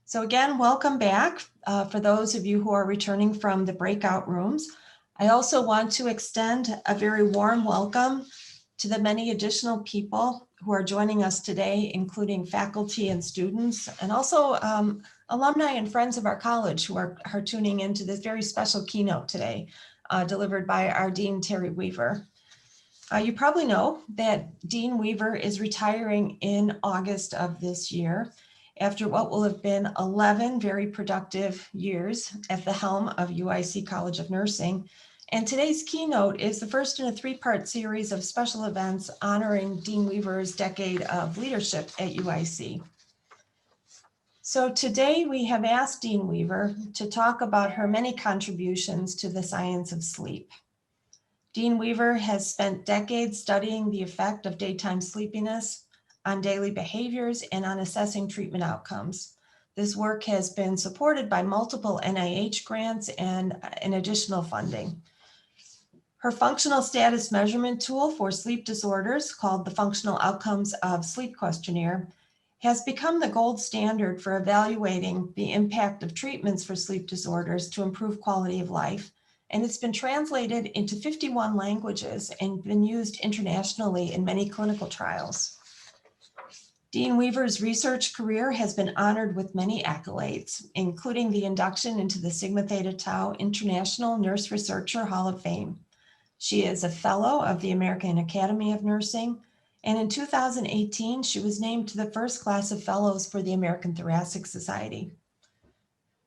So again, welcome back for those of you who are returning from the breakout rooms. I also want to extend a very warm welcome to the many additional people who are joining us today, including faculty and students, and also alumni and friends of our college who are tuning into this very special keynote today, delivered by our Dean Terri Weaver. You probably know that Dean Weaver is retiring in August of this year after what will have been 11 very productive years at the helm of UIC College of Nursing. And today's keynote is the first in a three-part series of special events honoring Dean Weaver's decade of leadership at UIC. So today we have asked Dean Weaver to talk about her many contributions to the science of sleep. Dean Weaver has spent decades studying the effect of daytime sleepiness on daily behaviors and on assessing treatment outcomes. This work has been supported by multiple NIH grants and additional funding. Her functional status measurement tool for sleep disorders, called the Functional Outcomes of Sleep Questionnaire, has become the gold standard for evaluating the impact of treatments for sleep disorders to improve quality of life. And it's been translated into 51 languages and been used internationally in many clinical trials. Dean Weaver's research career has been honored with many accolades, including the induction into the Sigma Theta Tau International Nurse Researcher Hall of Fame. She is a fellow of the American Academy of Nursing, and in 2018, she was named to the first class of fellows for the American Thoracic Society.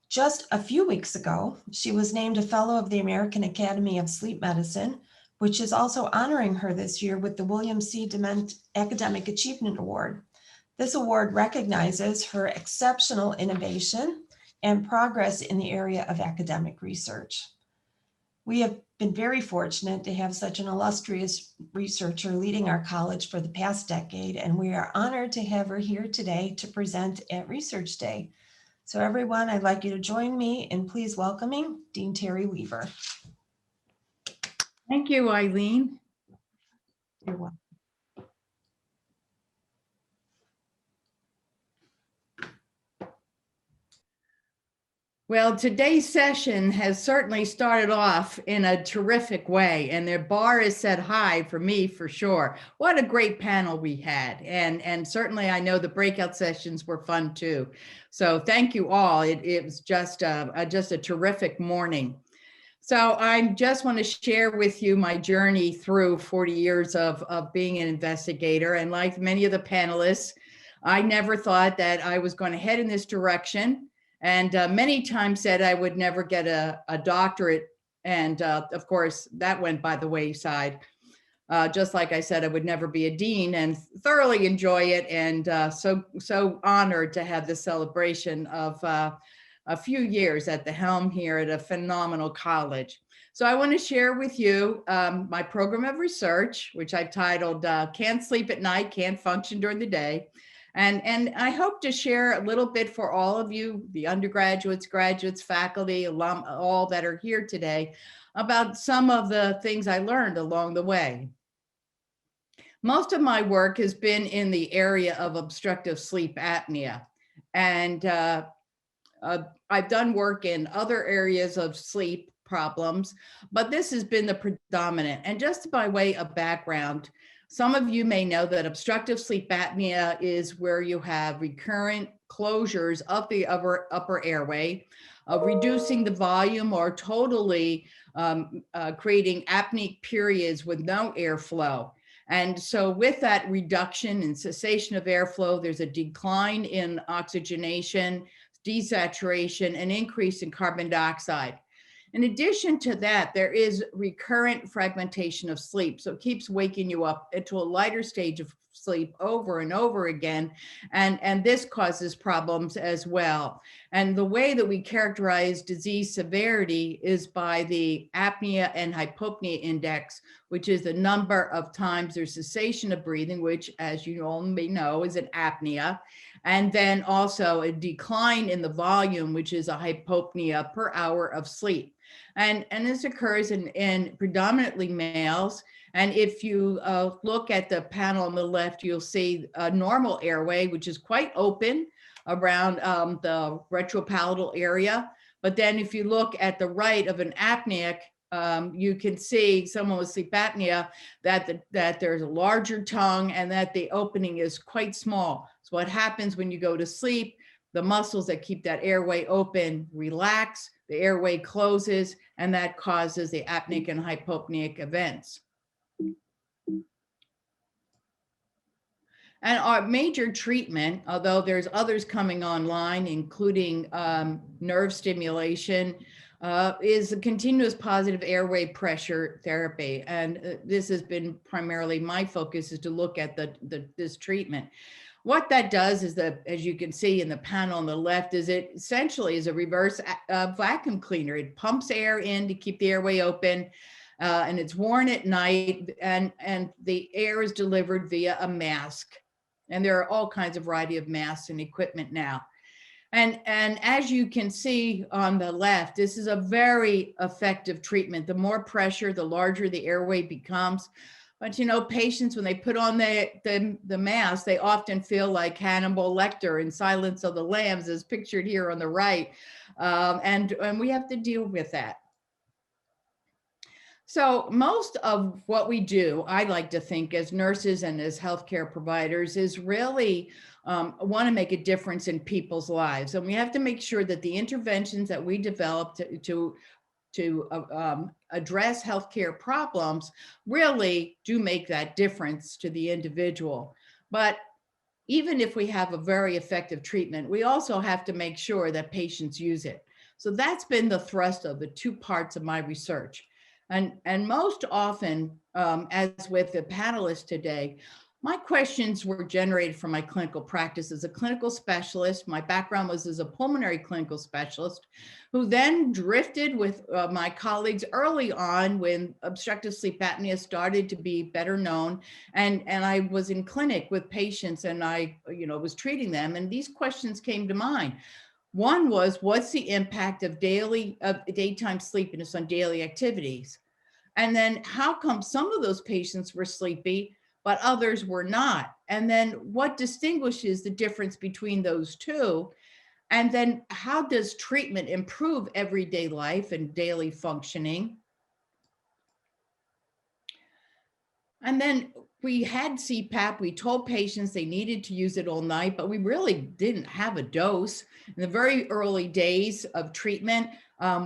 Just a few weeks ago, she was named a fellow of the American Academy of Sleep Medicine, which is also honoring her this year with the William C. Dement Academic Achievement Award. This award recognizes her exceptional innovation and progress in the area of academic research. We have been very fortunate to have such an illustrious researcher leading our college for the past decade, and we are honored to have her here today to present at Research Day. So everyone, I'd like you to join me in please welcoming Dean Terri Weaver. Thank you, Eileen. You're welcome. Well, today's session has certainly started off in a terrific way, and the bar is set high for me, for sure. What a great panel we had, and certainly I know the breakout sessions were fun too. So thank you all. It was just a terrific morning. So I just want to share with you my journey through 40 years of being an investigator, and like many of the panelists, I never thought that I was going to head in this direction. And many times said I would never get a doctorate. And of course, that went by the wayside. Just like I said, I would never be a dean, and thoroughly enjoy it. And so honored to have this celebration of a few years at the helm here at a phenomenal college. So I want to share with you my program of research, which I've titled Can't Sleep at Night, Can't Function During the Day. And I hope to share a little bit for all of you, the undergraduates, graduates, faculty, alum, all that are here today, about some of the things I learned along the way. Most of my work has been in the area of obstructive sleep apnea. And I've done work in other areas of sleep problems, but this has been the predominant. And just by way of background, some of you may know that obstructive sleep apnea is where you have recurrent closures of the upper airway, reducing the volume or totally creating apneic periods with no airflow. And so with that reduction and cessation of airflow, there's a decline in oxygenation, desaturation, and increase in carbon dioxide. In addition to that, there is recurrent fragmentation of sleep. So it keeps waking you up into a lighter stage of sleep over and over again. And this causes problems as well. And the way that we characterize disease severity is by the apnea and hypopnea index, which is the number of times there's cessation of breathing, which, as you all may know, is an apnea. And then also a decline in the volume, which is a hypopnea per hour of sleep. And this occurs in predominantly males, And if you look at the panel on the left, you'll see a normal airway, which is quite open around the retropalatal area. But then if you look at the right of an apneic, you can see someone with sleep apnea that there's a larger tongue and that the opening is quite small. So what happens when you go to sleep, the muscles that keep that airway open relax, the airway closes, and that causes the apneic and hypopneic events. And our major treatment, although there's others coming online, including nerve stimulation, is a continuous positive airway pressure therapy. And this has been primarily my focus, is to look at this treatment. What that does is that, as you can see in the panel on the left, is it essentially is a reverse vacuum cleaner. It pumps air in to keep the airway open, and it's worn at night, and the air is delivered via a mask. And there are all kinds of variety of masks and equipment now. And as you can see on the left, this is a very effective treatment. The more pressure, the larger the airway becomes. But you know, patients, when they put on the mask, they often feel like Hannibal Lecter in Silence of the Lambs, as pictured here on the right. And we have to deal with that. So most of what we do, I like to think, as nurses and as healthcare providers, is really want to make a difference in people's lives. And we have to make sure that the interventions that we develop to address healthcare problems really do make that difference to the individual. But even if we have a very effective treatment, we also have to make sure that patients use it. So that's been the thrust of the two parts of my research. And most often, as with the panelists today, my questions were generated from my clinical practice as a clinical specialist. My background was as a pulmonary clinical specialist, who then drifted with my colleagues early on when obstructive sleep apnea started to be better known. And I was in clinic with patients, and I was treating them, and these questions came to mind. One was, what's the impact of daytime sleepiness on daily activities? And then how come some of those patients were sleepy, but others were not? And then what distinguishes the difference between those two? And then how does treatment improve everyday life and daily functioning? And then we had CPAP. We told patients they needed to use it all night, but we really didn't have a dose. In the very early days of treatment,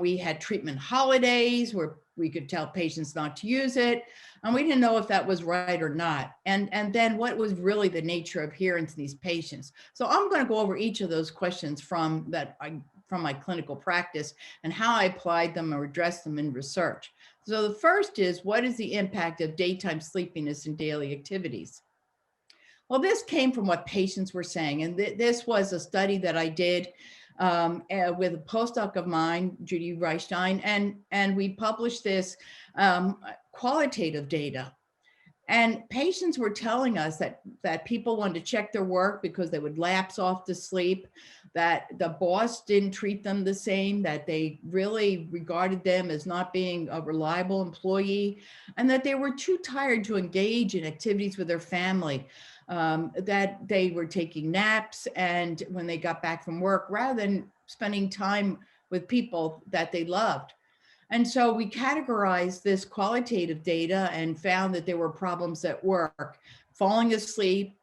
we had treatment holidays where we could tell patients not to use it. And we didn't know if that was right or not. And then what was really the nature of adherence in these patients? So I'm going to go over each of those questions from my clinical practice and how I applied them or addressed them in research. So the first is, what is the impact of daytime sleepiness in daily activities? Well, this came from what patients were saying. And this was a study that I did with a postdoc of mine, Judy Reichstein, and we published this qualitative data. And patients were telling us that people wanted to check their work because they would lapse off to sleep, that the boss didn't treat them the same, that they really regarded them as not being a reliable employee, and that they were too tired to engage in activities with their family, that they were taking naps and when they got back from work, rather than spending time with people that they loved. And so we categorized this qualitative data and found that there were problems at work: falling asleep,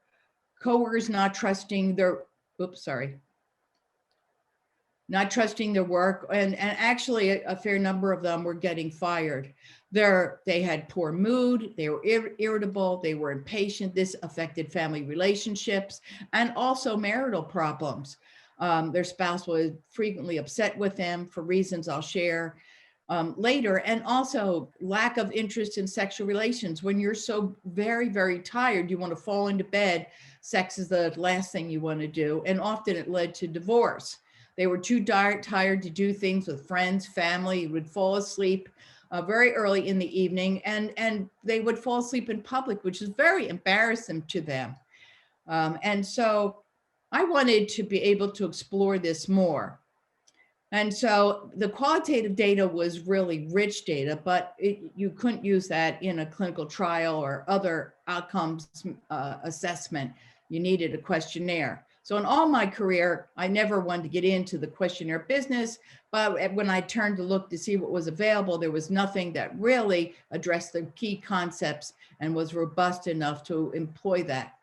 coworkers not trusting their, not trusting their work. And actually a fair number of them were getting fired. They had poor mood, they were irritable, they were impatient. This affected family relationships and also marital problems. Their spouse was frequently upset with them for reasons I'll share later, and also lack of interest in sexual relations. When you're so very, very tired, you want to fall into bed. Sex is the last thing you want to do, and often it led to divorce. They were too tired to do things with friends, family, would fall asleep very early in the evening, and they would fall asleep in public, which is very embarrassing to them. And so I wanted to be able to explore this more. And so the qualitative data was really rich data, but you couldn't use that in a clinical trial or other outcomes assessment. You needed a questionnaire. So in all my career, I never wanted to get into the questionnaire business, but when I turned to look to see what was available, there was nothing that really addressed the key concepts and was robust enough to employ that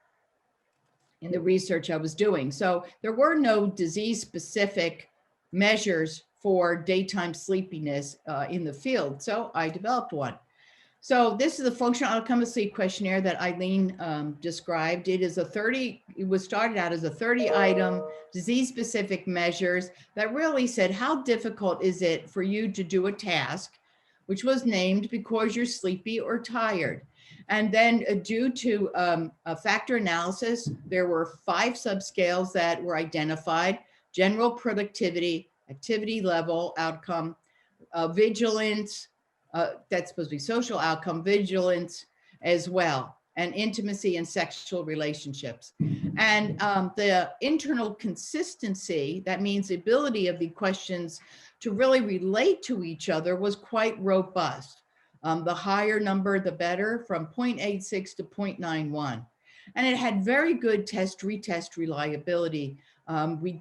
in the research I was doing. So there were no disease-specific measures for daytime sleepiness in the field. So I developed one. So this is the functional outcome of sleep questionnaire that Eileen described. It was started out as a 30-item disease-specific measures that really said, how difficult is it for you to do a task, which was named because you're sleepy or tired. And then due to a factor analysis, there were 5 subscales that were identified: general productivity, activity level outcome, vigilance, that's supposed to be social outcome, vigilance as well, and intimacy and sexual relationships. And the internal consistency, that means the ability of the questions to really relate to each other, was quite robust. The higher number, the better, from 0.86 to 0.91. And it had very good retest reliability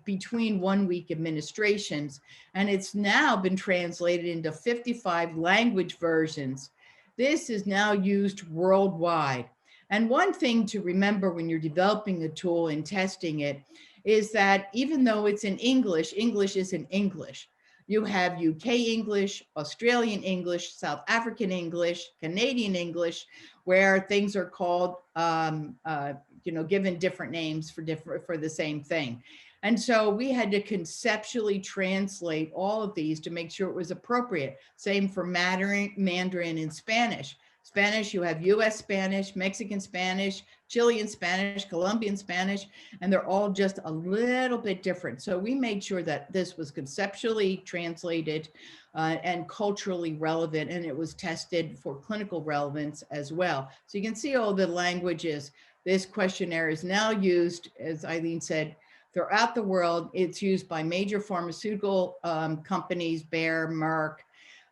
between 1-week administrations. And it's now been translated into 55 language versions. This is now used worldwide. And one thing to remember when you're developing a tool and testing it is that even though it's in English, English isn't English. You have UK English, Australian English, South African English, Canadian English, where things are called, given different names for the same thing. And so we had to conceptually translate all of these to make sure it was appropriate. Same for Mandarin and Spanish. Spanish, you have US Spanish, Mexican Spanish, Chilean Spanish, Colombian Spanish, and they're all just a little bit different. So we made sure that this was conceptually translated and culturally relevant, and it was tested for clinical relevance as well. So you can see all the languages. This questionnaire is now used, as Eileen said, throughout the world. It's used by major pharmaceutical companies, Bayer, Merck,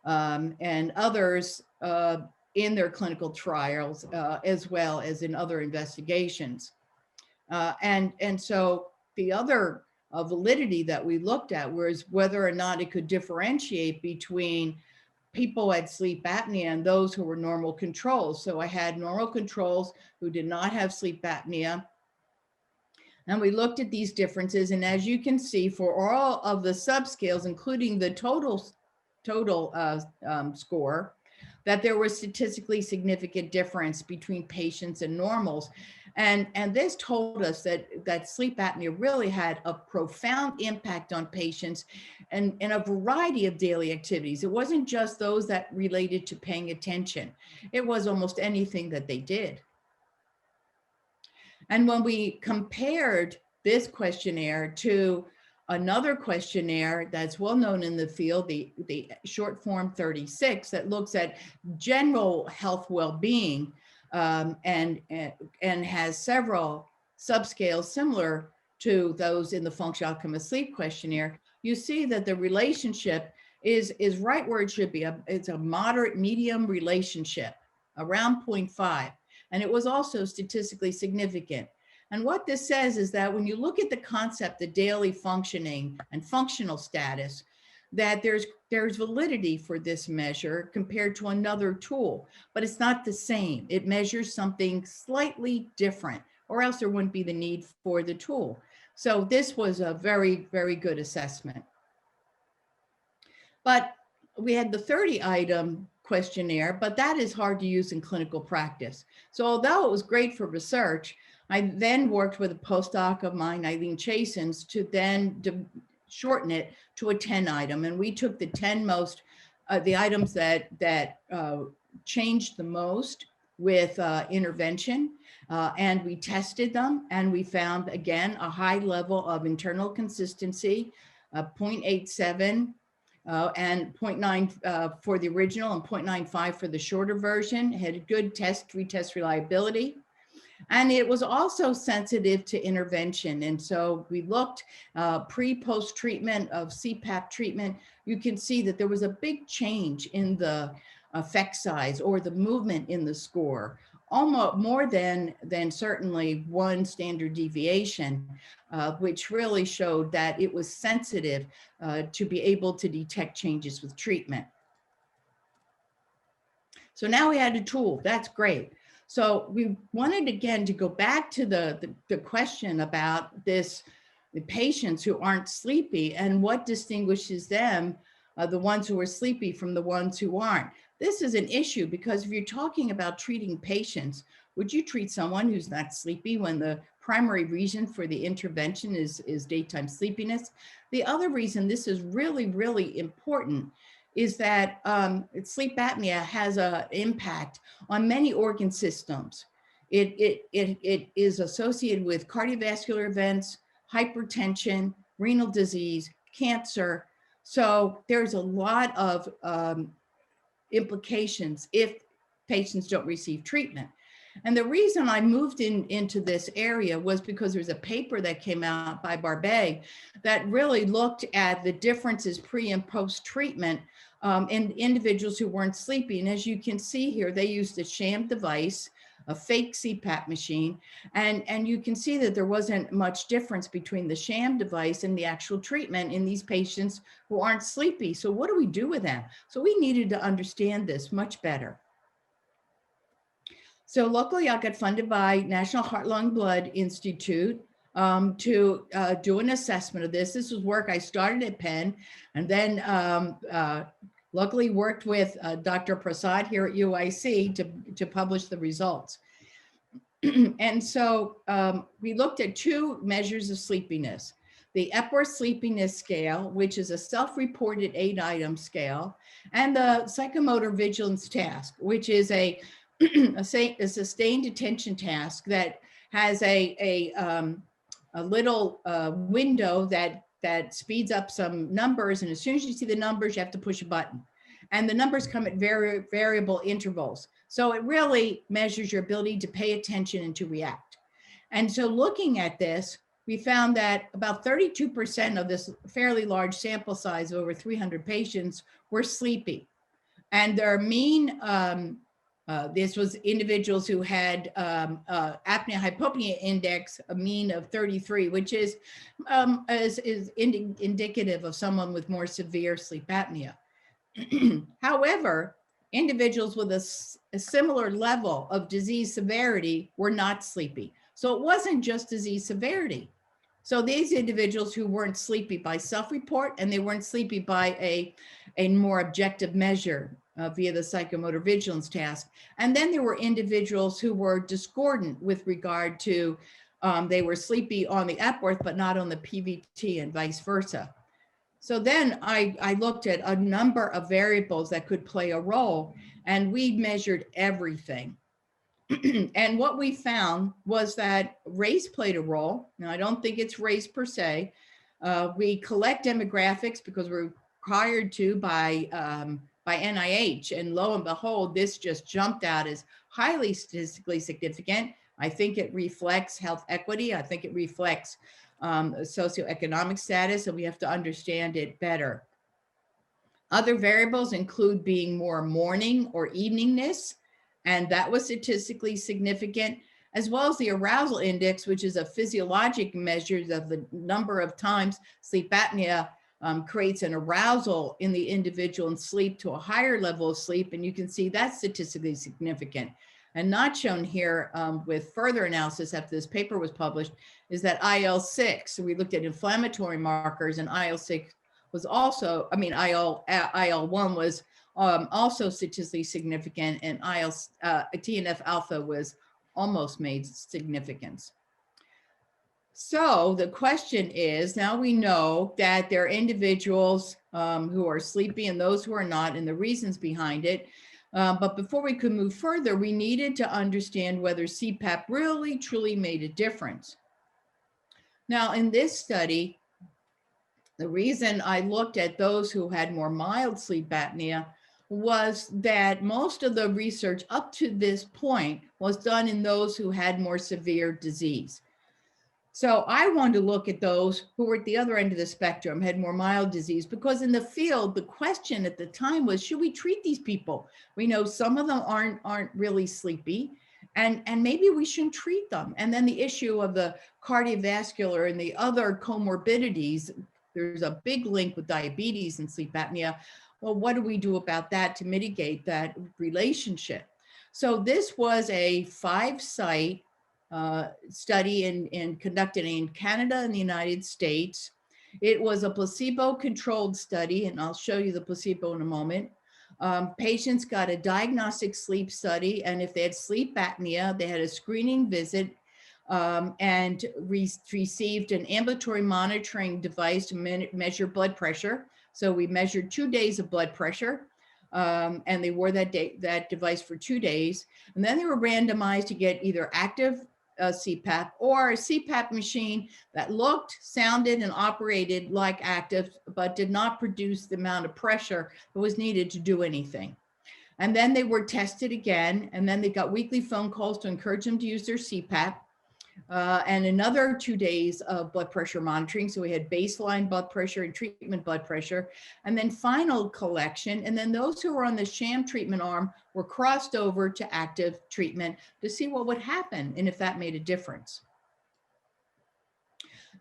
and others in their clinical trials, as well as in other investigations. And so the other validity that we looked at was whether or not it could differentiate between people had sleep apnea and those who were normal controls. So I had normal controls who did not have sleep apnea. And we looked at these differences. And as you can see, for all of the subscales, including the total score, that there was statistically significant difference between patients and normals. And this told us that sleep apnea really had a profound impact on patients and in a variety of daily activities. It wasn't just those that related to paying attention. It was almost anything that they did. And when we compared this questionnaire to another questionnaire that's well known in the field, the short form 36, that looks at general health well-being and has several subscales similar to those in the functional outcome of sleep questionnaire, you see that the relationship is right where it should be. It's a moderate medium relationship, around 0.5. And it was also statistically significant. And what this says is that when you look at the concept of daily functioning and functional status, that there's validity for this measure compared to another tool, but it's not the same. It measures something slightly different, or else there wouldn't be the need for the tool. So this was a very, very good assessment. But we had the 30-item questionnaire, but that is hard to use in clinical practice. So although it was great for research, I then worked with a postdoc of mine, Eileen Chasins, to then shorten it to a 10-item. And we took the 10 most, the items that changed the most with intervention, and we tested them, and we found, again, a high level of internal consistency, 0.87, and 0.9 for the original and 0.95 for the shorter version. It had a good retest reliability. And it was also sensitive to intervention. And so we looked pre-post treatment of CPAP treatment. You can see that there was a big change in the effect size or the movement in the score, almost more than certainly one standard deviation, which really showed that it was sensitive to be able to detect changes with treatment. So now we had a tool. That's great. So we wanted again to go back to the question about the patients who aren't sleepy and what distinguishes them, the ones who are sleepy from the ones who aren't. This is an issue because if you're talking about treating patients, would you treat someone who's not sleepy when the primary reason for the intervention is daytime sleepiness? The other reason this is really, really important is that sleep apnea has an impact on many organ systems. It is associated with cardiovascular events, hypertension, renal disease, cancer. So there's a lot of implications if patients don't receive treatment. And the reason I moved into this area was because there's a paper that came out by Barbet that really looked at the differences pre and post treatment in individuals who weren't sleepy. And as you can see here, they used a sham device, a fake CPAP machine, and you can see that there wasn't much difference between the sham device and the actual treatment in these patients who aren't sleepy. So what do we do with them? So we needed to understand this much better. So luckily I got funded by National Heart, Lung, Blood Institute to do an assessment of this. This was work I started at Penn and then luckily worked with Dr. Prasad here at UIC to publish the results. And so we looked at two measures of sleepiness. The Epworth Sleepiness Scale, which is a self-reported 8-item scale, and the Psychomotor Vigilance Task, which is a sustained attention task that has a little window that speeds up some numbers. And as soon as you see the numbers, you have to push a button. And the numbers come at very variable intervals. So it really measures your ability to pay attention and to react. And so looking at this, we found that about 32% of this fairly large sample size of over 300 patients were sleepy. And their mean, this was individuals who had apnea hypopnea index, a mean of 33, which is indicative of someone with more severe sleep apnea. However, individuals with a similar level of disease severity were not sleepy. So it wasn't just disease severity. So these individuals who weren't sleepy by self-report and they weren't sleepy by a more objective measure via the psychomotor vigilance task. And then there were individuals who were discordant with regard to they were sleepy on the Epworth, but not on the PVT and vice versa. So then I looked at a number of variables that could play a role, and we measured everything. And what we found was that race played a role. Now, I don't think it's race per se. We collect demographics because we're required to by NIH, and lo and behold, this just jumped out as highly statistically significant. I think it reflects health equity. I think it reflects socioeconomic status, and we have to understand it better. Other variables include being more morning or eveningness, and that was statistically significant, as well as the arousal index, which is a physiologic measure of the number of times sleep apnea creates an arousal in the individual and sleep to a higher level of sleep. And you can see that's statistically significant. And not shown here with further analysis after this paper was published is that IL-6. So we looked at inflammatory markers, and IL-6 was also, IL-1 was also statistically significant, and TNF alpha was almost made significance. So the question is, now we know that there are individuals who are sleepy and those who are not, and the reasons behind it. But before we could move further, we needed to understand whether CPAP really, truly made a difference. Now, in this study, the reason I looked at those who had more mild sleep apnea was that most of the research up to this point was done in those who had more severe disease. So I wanted to look at those who were at the other end of the spectrum, had more mild disease, because in the field, the question at the time was, should we treat these people? We know some of them aren't really sleepy, and maybe we shouldn't treat them. And then the issue of the cardiovascular and the other comorbidities, there's a big link with diabetes and sleep apnea. Well, what do we do about that to mitigate that relationship? So this was a 5-site study conducted in Canada and the United States. It was a placebo-controlled study, and I'll show you the placebo in a moment. Patients got a diagnostic sleep study, and if they had sleep apnea, they had a screening visit and received an ambulatory monitoring device to measure blood pressure. So we measured 2 days of blood pressure, and they wore that device for 2 days. And then they were randomized to get either active CPAP or a CPAP machine that looked, sounded, and operated like active, but did not produce the amount of pressure that was needed to do anything. And then they were tested again, and then they got weekly phone calls to encourage them to use their CPAP. And another 2 days of blood pressure monitoring. So we had baseline blood pressure and treatment blood pressure, and then final collection. And then those who were on the sham treatment arm were crossed over to active treatment to see what would happen and if that made a difference.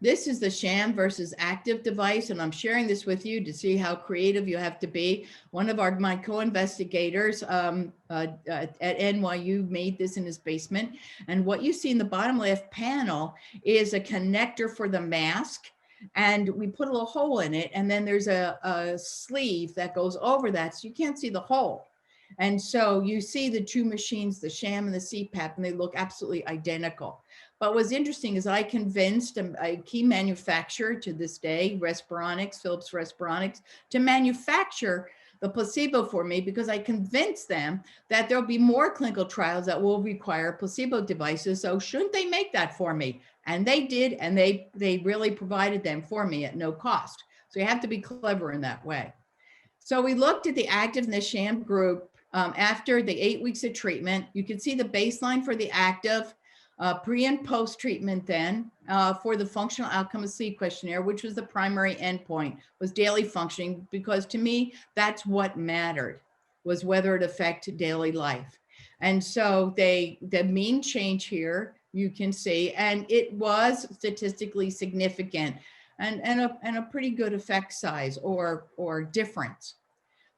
This is the sham versus active device, and I'm sharing this with you to see how creative you have to be. One of my co-investigators at NYU made this in his basement. And what you see in the bottom left panel is a connector for the mask. And we put a little hole in it, and then there's a sleeve that goes over that, so you can't see the hole. And so you see the two machines, the sham and the CPAP, and they look absolutely identical. But what's interesting is I convinced a key manufacturer to this day, Respironics, Philips Respironics, to manufacture the placebo for me, because I convinced them that there'll be more clinical trials that will require placebo devices. So shouldn't they make that for me? And they did, and they really provided them for me at no cost. So you have to be clever in that way. So we looked at the active and the sham group after the 8 weeks of treatment. You can see the baseline for the active, pre and post treatment then for the functional outcome of sleep questionnaire, which was the primary endpoint, was daily functioning, because to me, that's what mattered, was whether it affected daily life. And so the mean change here, you can see, and it was statistically significant and a pretty good effect size or difference.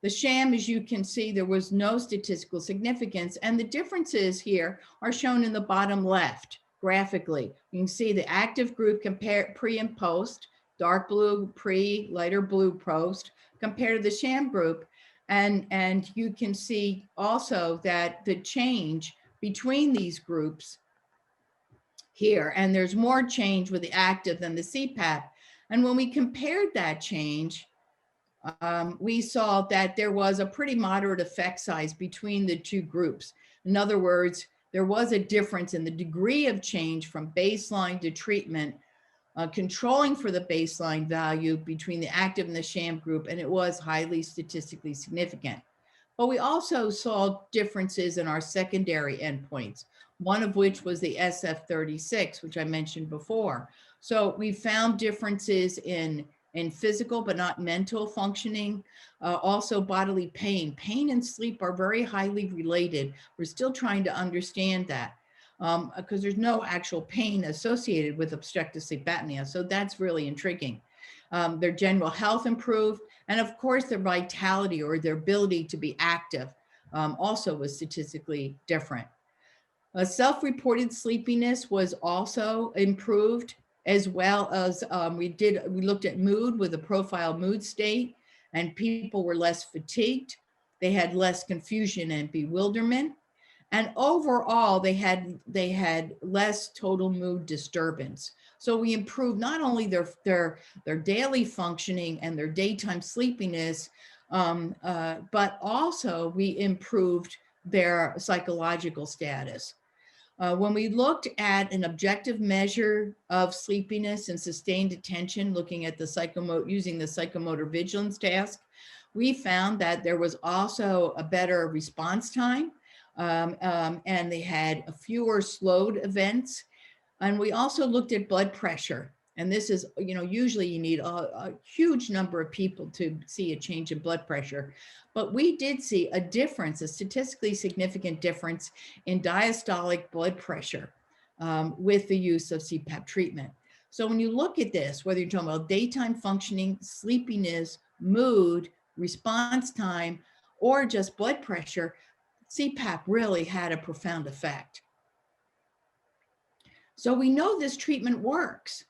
The sham, as you can see, there was no statistical significance, and the differences here are shown in the bottom left graphically. You can see the active group compared pre and post, dark blue pre, lighter blue post, compared to the sham group. And you can see also that the change between these groups here, and there's more change with the active than the CPAP. And when we compared that change, we saw that there was a pretty moderate effect size between the two groups. In other words, there was a difference in the degree of change from baseline to treatment, controlling for the baseline value between the active and the sham group, and it was highly statistically significant. But we also saw differences in our secondary endpoints, one of which was the SF-36, which I mentioned before. So we found differences in physical but not mental functioning, also bodily pain. Pain and sleep are very highly related. We're still trying to understand that because there's no actual pain associated with obstructive sleep apnea. So that's really intriguing. Their general health improved, and of course their vitality or their ability to be active also was statistically different. Self-reported sleepiness was also improved, as well as we looked at mood with a profile mood state, and people were less fatigued. They had less confusion and bewilderment. And overall, they had less total mood disturbance. So we improved not only their daily functioning and their daytime sleepiness, but also we improved their psychological status. When we looked at an objective measure of sleepiness and sustained attention, looking at the using the psychomotor vigilance task, We found that there was also a better response time, and they had fewer slowed events. And we also looked at blood pressure. And this is, usually you need a huge number of people to see a change in blood pressure. But we did see a difference, a statistically significant difference in diastolic blood pressure with the use of CPAP treatment. So when you look at this, whether you're talking about daytime functioning, sleepiness, mood, response time, or just blood pressure, CPAP really had a profound effect. So we know this treatment works.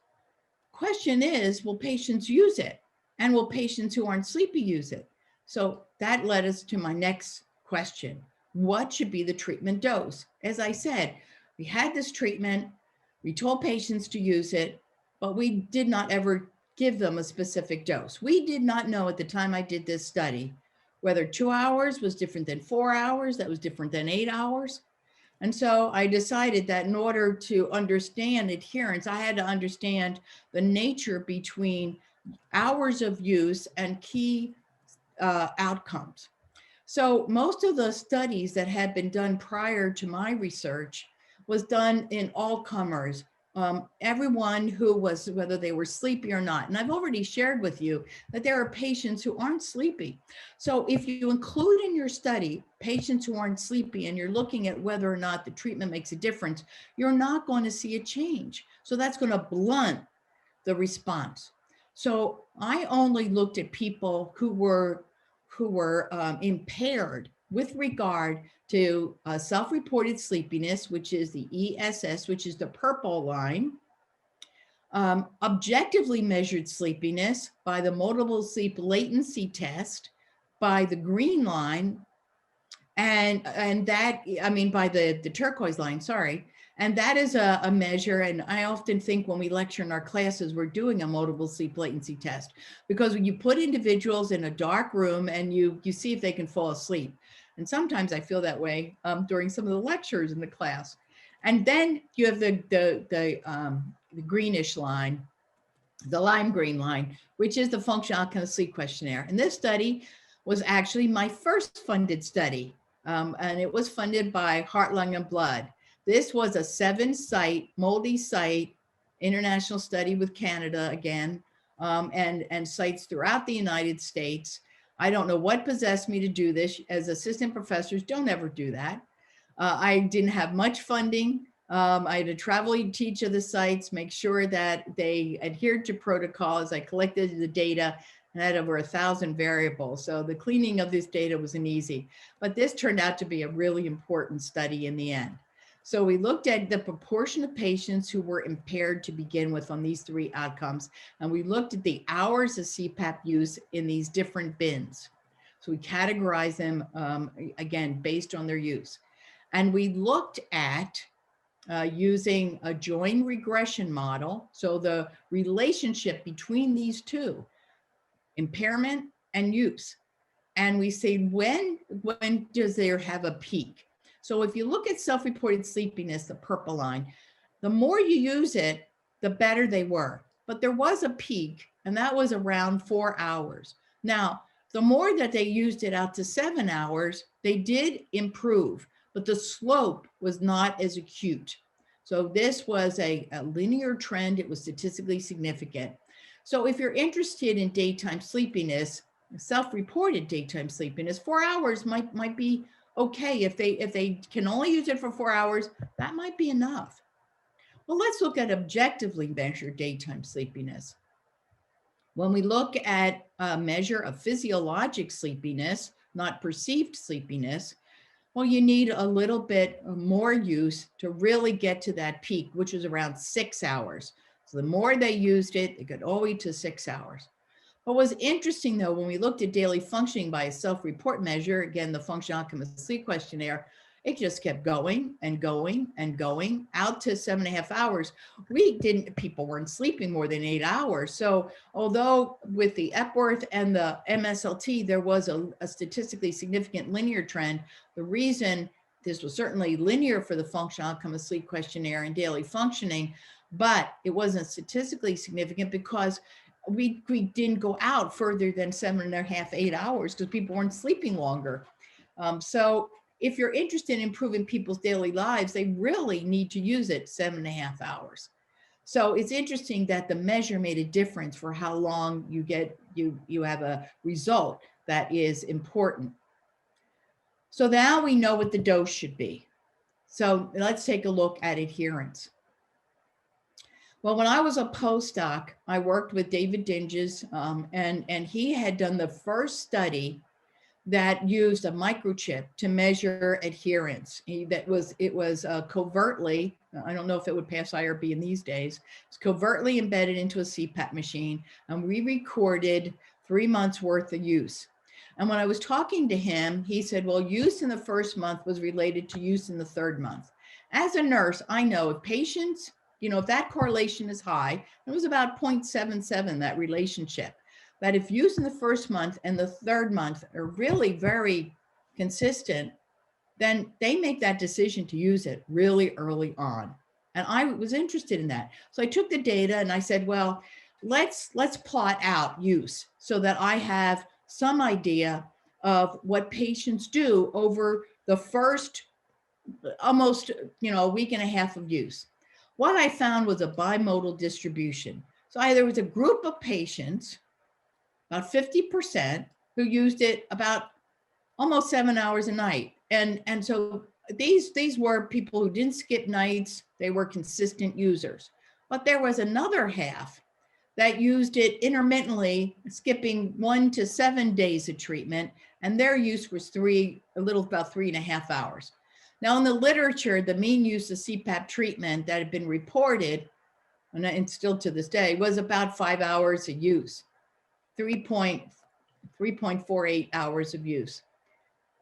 Question is, will patients use it? And will patients who aren't sleepy use it? So that led us to my next question. What should be the treatment dose? As I said, we had this treatment, we told patients to use it, but we did not ever give them a specific dose. We did not know at the time I did this study whether 2 hours was different than 4 hours, that was different than 8 hours. And so I decided that in order to understand adherence, I had to understand the nature between hours of use and key outcomes. So most of the studies that had been done prior to my research was done in all comers, everyone who was, whether they were sleepy or not. And I've already shared with you that there are patients who aren't sleepy. So if you include in your study patients who aren't sleepy and you're looking at whether or not the treatment makes a difference, you're not going to see a change. So that's going to blunt the response. So I only looked at people who were impaired with regard to self-reported sleepiness, which is the ESS, which is the purple line, objectively measured sleepiness by the multiple sleep latency test, by the green line, and that, I mean, by the turquoise line, sorry. And that is a measure. And I often think when we lecture in our classes, we're doing a multiple sleep latency test, because when you put individuals in a dark room and you see if they can fall asleep. And sometimes I feel that way during some of the lectures in the class. And then you have the greenish line, the lime green line, which is the functional outcome of sleep questionnaire. And this study was actually my first funded study. And it was funded by Heart, Lung, and Blood. This was a 7-site, multi-site international study with Canada again, and sites throughout the United States. I don't know what possessed me to do this. As assistant professors, don't ever do that. I didn't have much funding. I had to travel to each of the sites, make sure that they adhered to protocols. I collected the data and had over 1,000 variables. So the cleaning of this data wasn't easy, but this turned out to be a really important study in the end. So we looked at the proportion of patients who were impaired to begin with on these 3 outcomes. And we looked at the hours of CPAP use in these different bins. So we categorized them, again, based on their use. And we looked at using a joint regression model. So the relationship between these two, impairment and use. And we say, when does there have a peak? So if you look at self-reported sleepiness, the purple line, the more you use it, the better they were. But there was a peak, and that was around 4 hours. Now, the more that they used it out to 7 hours, they did improve, but the slope was not as acute. So this was a linear trend. It was statistically significant. So if you're interested in daytime sleepiness, self-reported daytime sleepiness, 4 hours might be okay. If they can only use it for 4 hours, that might be enough. Well, let's look at objectively measured daytime sleepiness. When we look at a measure of physiologic sleepiness, not perceived sleepiness, well, you need a little bit more use to really get to that peak, which is around 6 hours. So the more they used it, it got all the way to 6 hours. What was interesting, though, when we looked at daily functioning by a self-report measure, again, the functional outcome of sleep questionnaire, it just kept going and going and going out to 7.5 hours. People weren't sleeping more than 8 hours. So although with the Epworth and the MSLT, there was a statistically significant linear trend, the reason this was certainly linear for the functional outcome of sleep questionnaire and daily functioning, but it wasn't statistically significant because we didn't go out further than 7.5, 8 hours because people weren't sleeping longer. So if you're interested in improving people's daily lives, they really need to use it 7.5 hours. So it's interesting that the measure made a difference for how long you get, you have a result that is important. So now we know what the dose should be. So let's take a look at adherence. Well, when I was a postdoc, I worked with David Dinges, and he had done the first study that used a microchip to measure adherence. It was covertly, I don't know if it would pass IRB in these days, it's covertly embedded into a CPAP machine, and we recorded 3 months worth of use. And when I was talking to him, he said, well, use in the first month was related to use in the third month. As a nurse, I know if patients, if that correlation is high, it was about 0.77, that relationship. That if used in the first month and the third month are really very consistent, then they make that decision to use it really early on. And I was interested in that. So I took the data and I said, well, let's plot out use so that I have some idea of what patients do over the first almost, a week and a half of use. What I found was a bimodal distribution. So there was a group of patients, about 50%, who used it about almost 7 hours a night. And so these were people who didn't skip nights. They were consistent users. But there was another half that used it intermittently, skipping 1 to 7 days of treatment. And their use was about 3.5 hours. Now in the literature, the mean use of CPAP treatment that had been reported, and still to this day, was about 5 hours of use. 3.48 hours of use.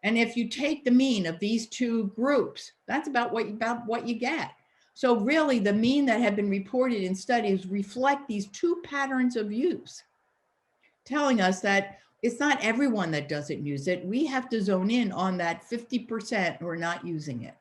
And if you take the mean of these two groups, that's about what you get. So really the mean that had been reported in studies reflect these two patterns of use, telling us that it's not everyone that doesn't use it. We have to zone in on that 50% who are not using it.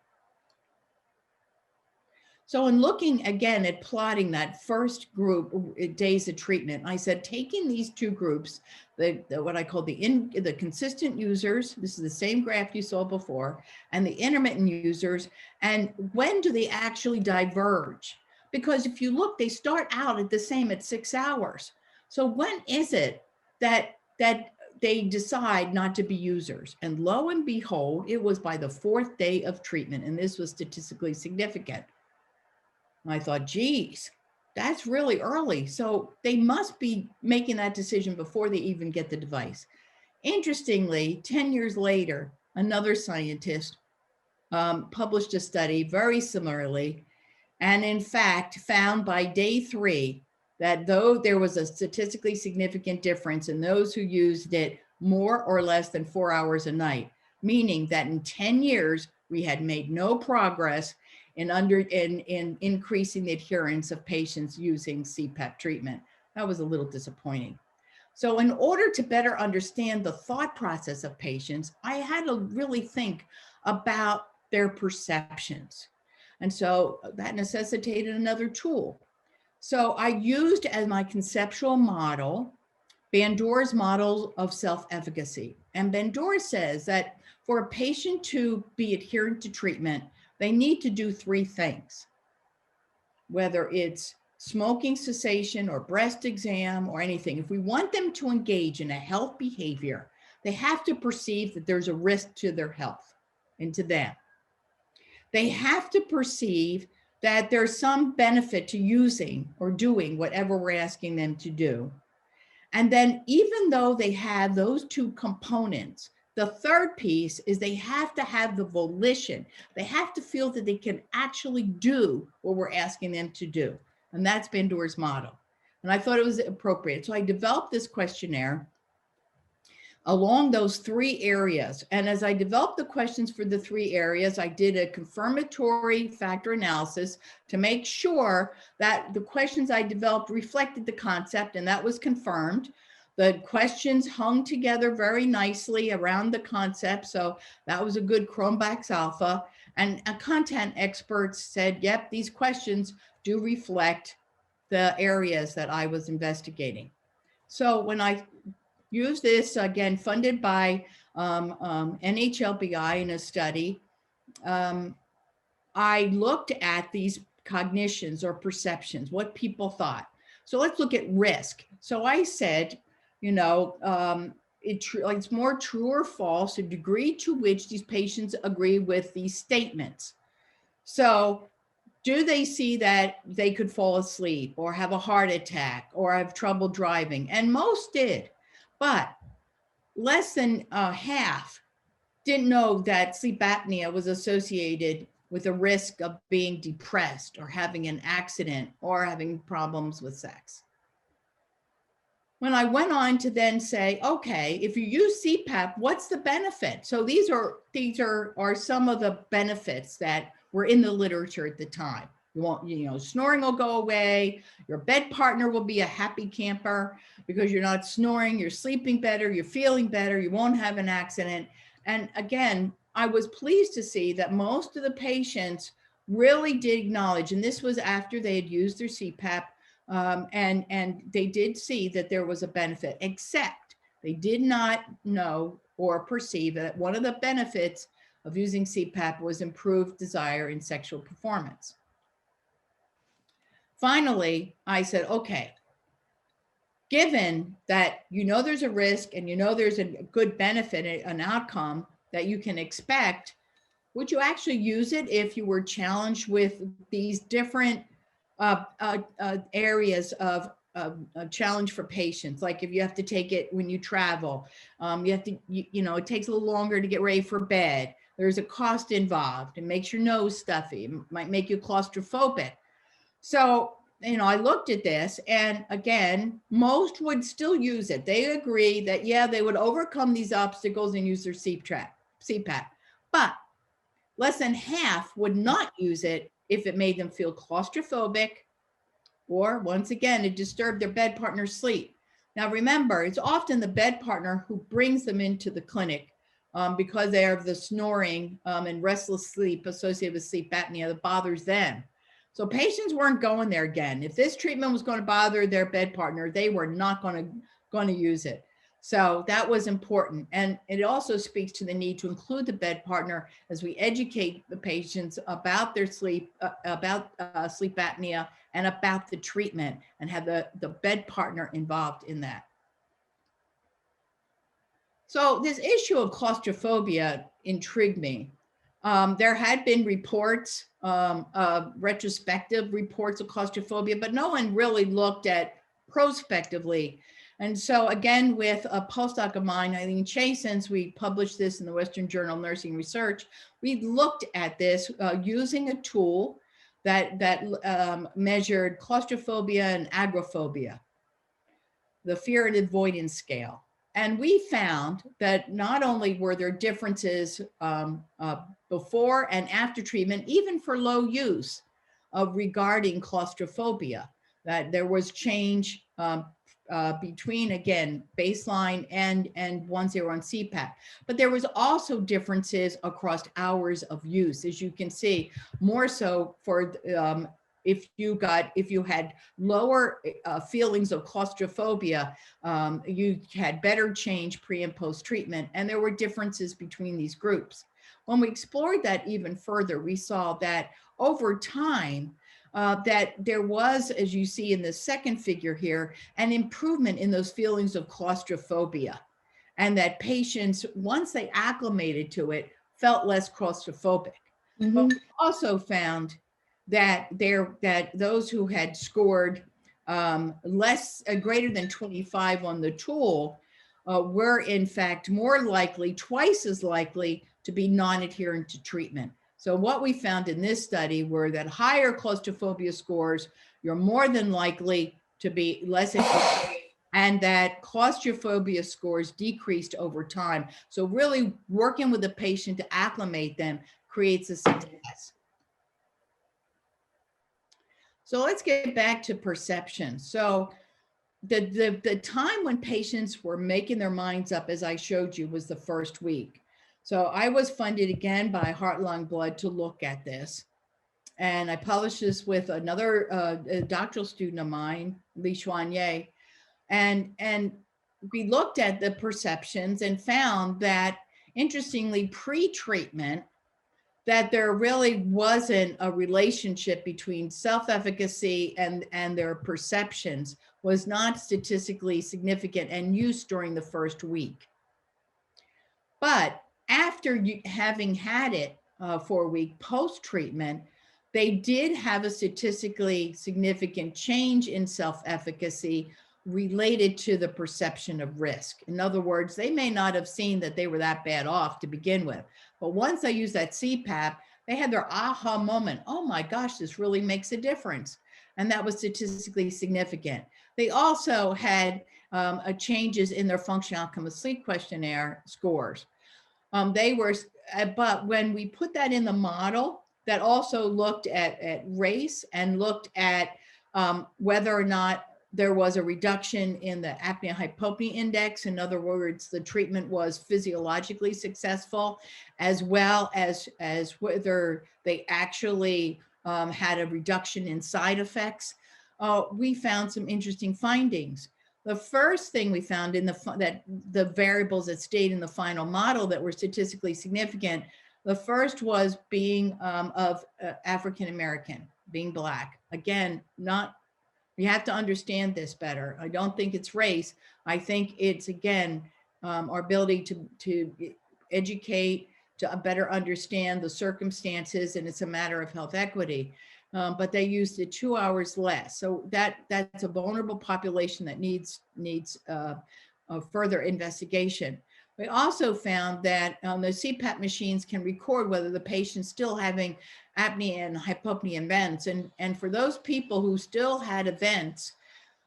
So in looking again at plotting that first group days of treatment, I said, taking these two groups, what I call the consistent users, this is the same graph you saw before, and the intermittent users, and when do they actually diverge? Because if you look, they start out at the same at 6 hours. So when is it that they decide not to be users? And lo and behold, it was by the 4th day of treatment, and this was statistically significant. And I thought, geez, that's really early. So they must be making that decision before they even get the device. Interestingly, 10 years later, another scientist published a study very similarly, and in fact found by day 3 that though there was a statistically significant difference in those who used it more or less than 4 hours a night, meaning that in 10 years, we had made no progress in increasing the adherence of patients using CPAP treatment. That was a little disappointing. So in order to better understand the thought process of patients, I had to really think about their perceptions. And so that necessitated another tool. So I used as my conceptual model Bandura's model of self-efficacy. And Bandura says that for a patient to be adherent to treatment, they need to do 3 things, whether it's smoking cessation or breast exam or anything. If we want them to engage in a health behavior, they have to perceive that there's a risk to their health and to them. They have to perceive that there's some benefit to using or doing whatever we're asking them to do. And then even though they have those 2 components, the third piece is they have to have the volition. They have to feel that they can actually do what we're asking them to do. And that's Bandura's model. And I thought it was appropriate. So I developed this questionnaire along those 3 areas. And as I developed the questions for the 3 areas, I did a confirmatory factor analysis to make sure that the questions I developed reflected the concept, and that was confirmed. The questions hung together very nicely around the concept. So that was a good Cronbach's alpha. And content experts said, yep, these questions do reflect the areas that I was investigating. So when I use this, again, funded by NHLBI in a study, I looked at these cognitions or perceptions, what people thought. So let's look at risk. So I said, you know, it's more true or false, a degree to which these patients agree with these statements. So do they see that they could fall asleep or have a heart attack or have trouble driving? And most did, but less than half didn't know that sleep apnea was associated with a risk of being depressed or having an accident or having problems with sex. When I went on to then say, okay, if you use CPAP, what's the benefit? So these are some of the benefits that were in the literature at the time. Snoring will go away. Your bed partner will be a happy camper because you're not snoring, you're sleeping better, you're feeling better, you won't have an accident. And again, I was pleased to see that most of the patients really did acknowledge, and this was after they had used their CPAP, and they did see that there was a benefit, except they did not know or perceive that one of the benefits of using CPAP was improved desire in sexual performance. Finally, I said, okay, given that there's a risk and there's a good benefit, an outcome that you can expect, would you actually use it if you were challenged with these different areas of a challenge for patients? Like if you have to take it when you travel, you have to, it takes a little longer to get ready for bed. There's a cost involved. It makes your nose stuffy. It might make you claustrophobic. So, I looked at this, and again, most would still use it. They agree that, yeah, they would overcome these obstacles and use their CPAP. But less than half would not use it if it made them feel claustrophobic, or once again, it disturbed their bed partner's sleep. Now, remember, it's often the bed partner who brings them into the clinic because they have the snoring and restless sleep associated with sleep apnea that bothers them. So patients weren't going there again. If this treatment was going to bother their bed partner, they were not going to use it. So that was important. And it also speaks to the need to include the bed partner as we educate the patients about their sleep, about sleep apnea, and about the treatment, and have the bed partner involved in that. So this issue of claustrophobia intrigued me. There had been reports, retrospective reports of claustrophobia, but no one really looked at prospectively. And so again, with a postdoc of mine, Eileen Chasins, we published this in the Western Journal of Nursing Research. We looked at this using a tool that measured claustrophobia and agoraphobia, the fear and avoidance scale. And we found that not only were there differences before and after treatment, even for low use, regarding claustrophobia, that there was change between, again, baseline and ones that were on CPAP. But there was also differences across hours of use, as you can see, more so for if you had lower feelings of claustrophobia, you had better change pre and post treatment, and there were differences between these groups. When we explored that even further, we saw that over time, that there was, as you see in the second figure here, an improvement in those feelings of claustrophobia, and that patients, once they acclimated to it, felt less claustrophobic. Mm-hmm. But we also found that those who had scored greater than 25 on the tool were in fact more likely, twice as likely, to be non-adherent to treatment. So what we found in this study were that higher claustrophobia scores, you're more than likely to be less adherent, and that claustrophobia scores decreased over time. So really working with the patient to acclimate them creates a success. So let's get back to perception. So the time when patients were making their minds up, as I showed you, was the first week. So I was funded again by Heart, Lung, Blood to look at this. And I published this with another doctoral student of mine, Li Xuanye. And we looked at the perceptions and found that, interestingly, pre-treatment, that there really wasn't a relationship between self-efficacy and their perceptions, was not statistically significant and used during the first week. But after having had it for a week post-treatment, they did have a statistically significant change in self-efficacy related to the perception of risk. In other words, they may not have seen that they were that bad off to begin with, but once they used that CPAP, they had their aha moment. Oh my gosh, this really makes a difference. And that was statistically significant. They also had changes in their functional outcome of sleep questionnaire scores. But when we put that in the model, that also looked at race and looked at whether or not there was a reduction in the apnea hypopnea index. In other words, the treatment was physiologically successful, as well as whether they actually had a reduction in side effects. We found some interesting findings. The first thing we found in the variables that stayed in the final model that were statistically significant, the first was being of African American, being Black. Again, you have to understand this better. I don't think it's race. I think it's, again, our ability to educate, to better understand the circumstances, and it's a matter of health equity. But they used it 2 hours less. So that's a vulnerable population that needs further investigation. We also found that the CPAP machines can record whether the patient's still having apnea and hypopnea events. And for those people who still had events,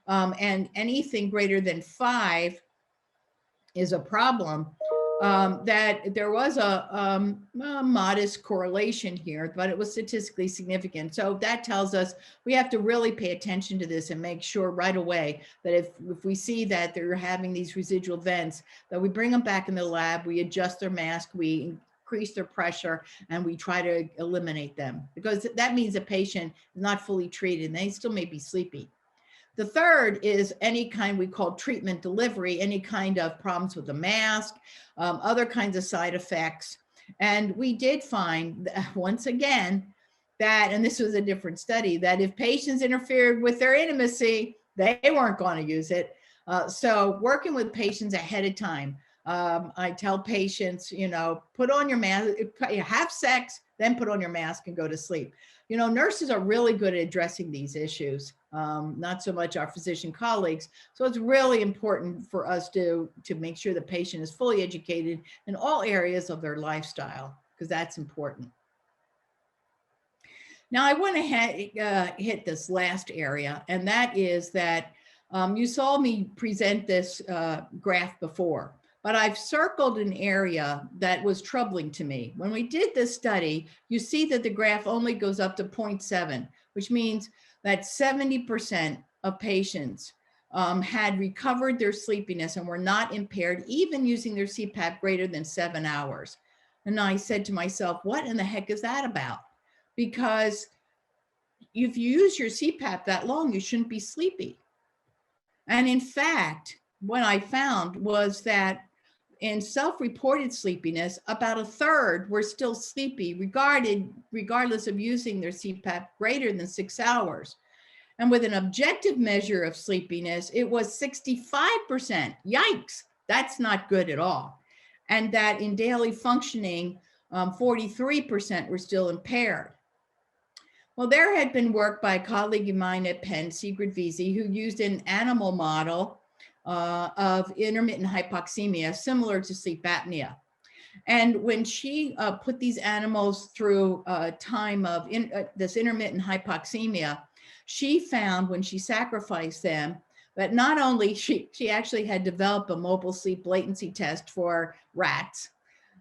and anything greater than 5 is a problem, that there was a modest correlation here, but it was statistically significant. So that tells us we have to really pay attention to this and make sure right away that if we see that they're having these residual events, that we bring them back in the lab, we adjust their mask, we increase their pressure, and we try to eliminate them, because that means the patient is not fully treated and they still may be sleepy. The third is any kind we call treatment delivery, any kind of problems with the mask, other kinds of side effects. And we did find, once again, that, and this was a different study, that if patients interfered with their intimacy, they weren't going to use it. So working with patients ahead of time, I tell patients, put on your mask, have sex, then put on your mask and go to sleep. Nurses are really good at addressing these issues, not so much our physician colleagues. So it's really important for us to make sure the patient is fully educated in all areas of their lifestyle, because that's important. Now, I want to hit this last area, and that is that you saw me present this graph before, but I've circled an area that was troubling to me. When we did this study, you see that the graph only goes up to 0.7, which means that 70% of patients had recovered their sleepiness and were not impaired, even using their CPAP greater than 7 hours. And I said to myself, what in the heck is that about? Because if you use your CPAP that long, you shouldn't be sleepy. And in fact, what I found was that in self-reported sleepiness, about a third were still sleepy, regardless of using their CPAP greater than 6 hours. And with an objective measure of sleepiness, it was 65%. Yikes, that's not good at all. And that in daily functioning, 43% were still impaired. Well, there had been work by a colleague of mine at Penn, Sigrid Vesey, who used an animal model of intermittent hypoxemia, similar to sleep apnea. And when she put these animals through a time of this intermittent hypoxemia, she found when she sacrificed them that not only she actually had developed a mobile sleep latency test for rats.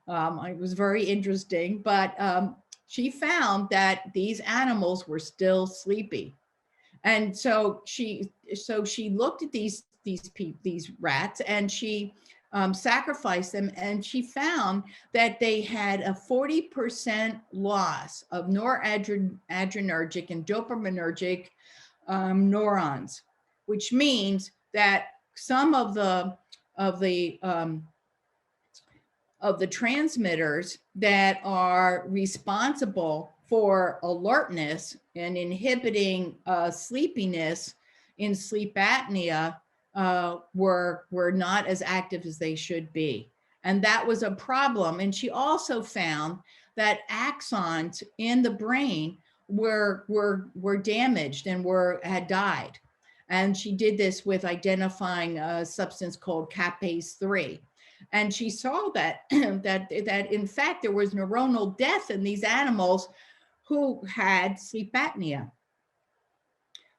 It was very interesting, but she found that these animals were still sleepy. And so she looked at these rats, and she sacrificed them, and she found that they had a 40% loss of noradrenergic and dopaminergic neurons, which means that some of the transmitters that are responsible for alertness and inhibiting sleepiness in sleep apnea were not as active as they should be. And that was a problem. And she also found that axons in the brain were damaged and had died. And she did this with identifying a substance called capase 3. And she saw that, that in fact, there was neuronal death in these animals who had sleep apnea.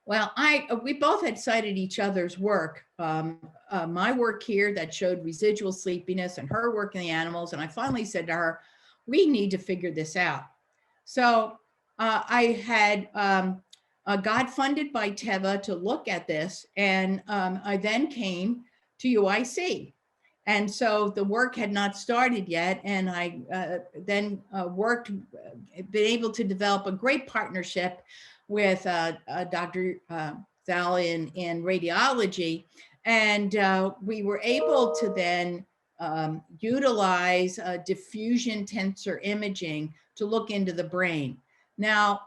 Well, we both had cited each other's work, my work here that showed residual sleepiness and her work in the animals. And I finally said to her, we need to figure this out. So I had got funded by Teva to look at this. And I then came to UIC. And so the work had not started yet. And I then been able to develop a great partnership with Dr. Zal in radiology. And we were able to then utilize diffusion tensor imaging to look into the brain. Now,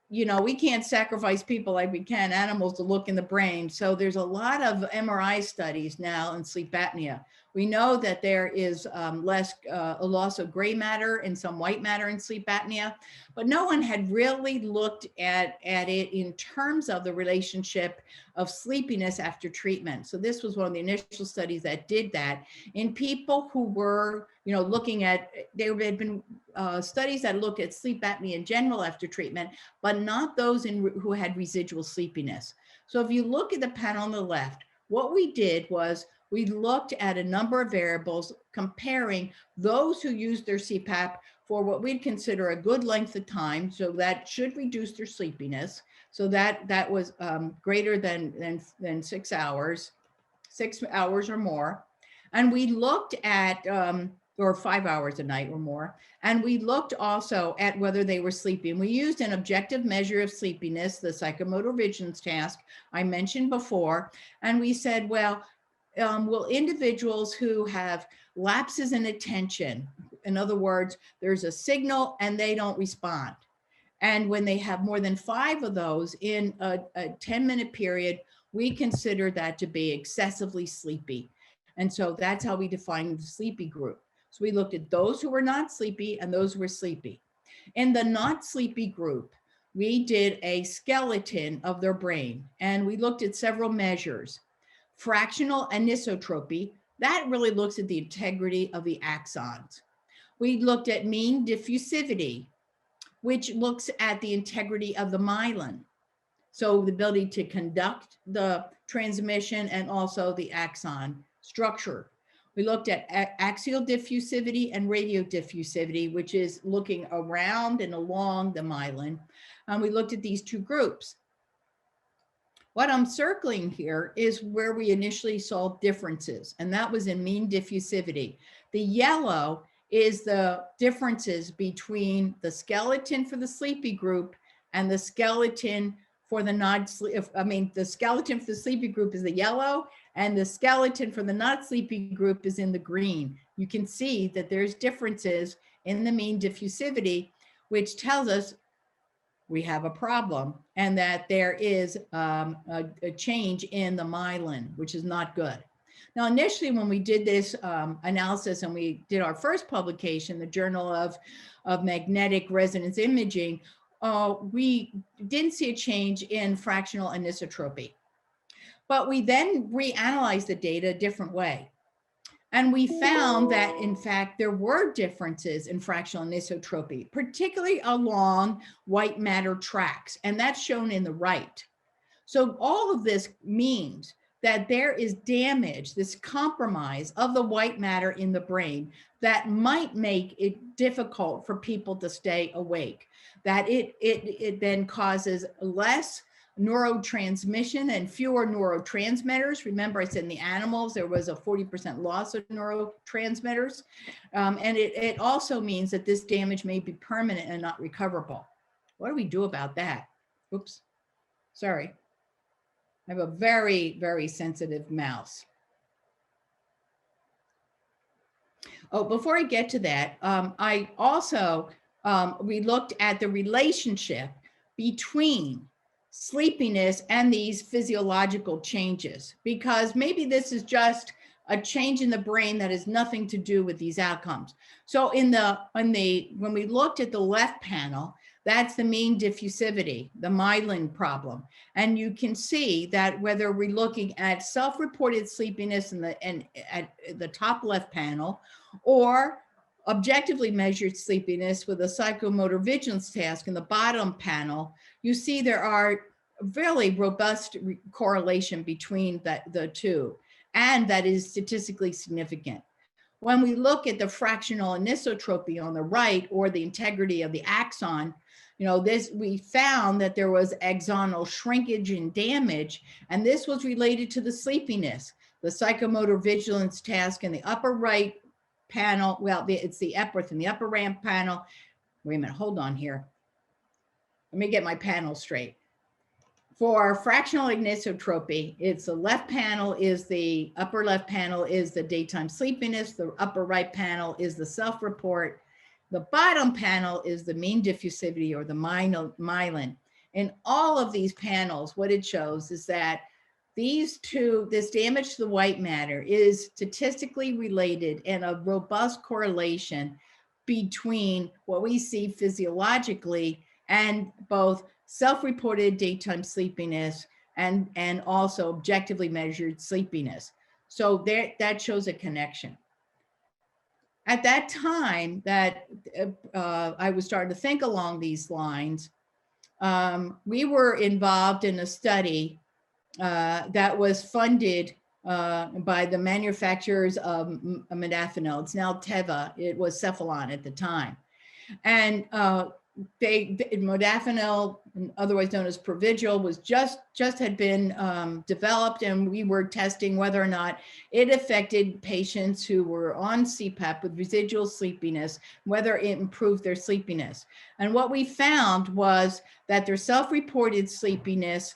you know, we can't sacrifice people like we can animals to look in the brain. So there's a lot of MRI studies now in sleep apnea. We know that there is less a loss of gray matter and some white matter in sleep apnea, but no one had really looked at it in terms of the relationship of sleepiness after treatment. So this was one of the initial studies that did that in people who were, you know, looking at, there had been studies that looked at sleep apnea in general after treatment, but not those who had residual sleepiness. So if you look at the panel on the left, what we did was we looked at a number of variables comparing those who used their CPAP for what we'd consider a good length of time. So that should reduce their sleepiness. So that was greater than 6 hours, 6 hours or more. And we looked at, or 5 hours a night or more. And we looked also at whether they were sleepy. And we used an objective measure of sleepiness, the psychomotor vigilance task I mentioned before. And we said, well, will individuals who have lapses in attention, in other words, there's a signal and they don't respond. And when they have more than 5 of those in a 10-minute period, we consider that to be excessively sleepy. And so that's how we define the sleepy group. So we looked at those who were not sleepy and those who were sleepy. In the not sleepy group, we did a skeleton of their brain and we looked at several measures. Fractional anisotropy, that really looks at the integrity of the axons. We looked at mean diffusivity, which looks at the integrity of the myelin. So the ability to conduct the transmission and also the axon structure. We looked at axial diffusivity and radiodiffusivity, which is looking around and along the myelin. And we looked at these 2 groups. What I'm circling here is where we initially saw differences, and that was in mean diffusivity. The yellow is the differences between the skeleton for the sleepy group and the skeleton for the not sleep. The skeleton for the sleepy group is the yellow, and the skeleton for the not sleepy group is in the green. You can see that there's differences in the mean diffusivity, which tells us we have a problem and that there is a change in the myelin, which is not good. Now, initially, when we did this analysis and we did our first publication, the Journal of Magnetic Resonance Imaging, we didn't see a change in fractional anisotropy. But we then reanalyzed the data a different way. And we found that, in fact, there were differences in fractional anisotropy, particularly along white matter tracks, and that's shown in the right. So all of this means that there is damage, this compromise of the white matter in the brain that might make it difficult for people to stay awake, that it then causes less neurotransmission and fewer neurotransmitters. Remember, I said in the animals, there was a 40% loss of neurotransmitters. And it also means that this damage may be permanent and not recoverable. What do we do about that? Oops, sorry. I have a very, very sensitive mouse. Oh, before I get to that, I also, we looked at the relationship between sleepiness and these physiological changes, because maybe this is just a change in the brain that has nothing to do with these outcomes. So when we looked at the left panel, that's the mean diffusivity, the myelin problem. And you can see that whether we're looking at self-reported sleepiness and at the top left panel, or objectively measured sleepiness with a psychomotor vigilance task in the bottom panel, you see there are really robust correlation between the two, and that is statistically significant. When we look at the fractional anisotropy on the right, or the integrity of the axon, we found that there was axonal shrinkage and damage, and this was related to the sleepiness. The psychomotor vigilance task in the upper right panel, well, it's the Epworth in the upper ramp panel. Wait a minute, hold on here. Let me get my panel straight. For fractional anisotropy, it's the left panel is the upper left panel is the daytime sleepiness. The upper right panel is the self-report. The bottom panel is the mean diffusivity, or the myelin. In all of these panels, what it shows is that this damage to the white matter is statistically related, and a robust correlation between what we see physiologically and both self-reported daytime sleepiness and also objectively measured sleepiness. So that shows a connection. At that time that I was starting to think along these lines, we were involved in a study that was funded by the manufacturers of modafinil. It's now Teva. It was Cephalon at the time. And modafinil, otherwise known as Provigil, was just had been developed, and we were testing whether or not it affected patients who were on CPAP with residual sleepiness, whether it improved their sleepiness. And what we found was that their self-reported sleepiness,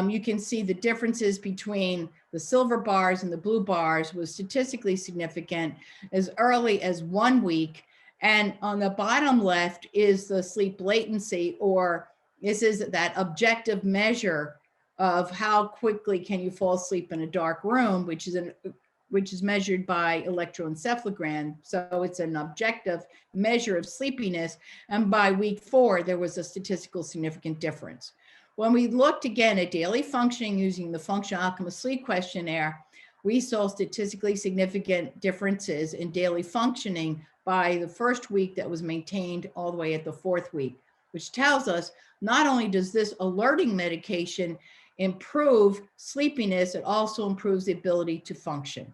you can see the differences between the silver bars and the blue bars, was statistically significant as early as 1 week. And on the bottom left is the sleep latency, or this is that objective measure of how quickly can you fall asleep in a dark room, which is measured by electroencephalogram. So it's an objective measure of sleepiness. And by week 4, there was a statistical significant difference. When we looked again at daily functioning using the Functional Outcome of Sleep Questionnaire, we saw statistically significant differences in daily functioning by the first week that was maintained all the way at the 4th week, which tells us not only does this alerting medication improve sleepiness, it also improves the ability to function.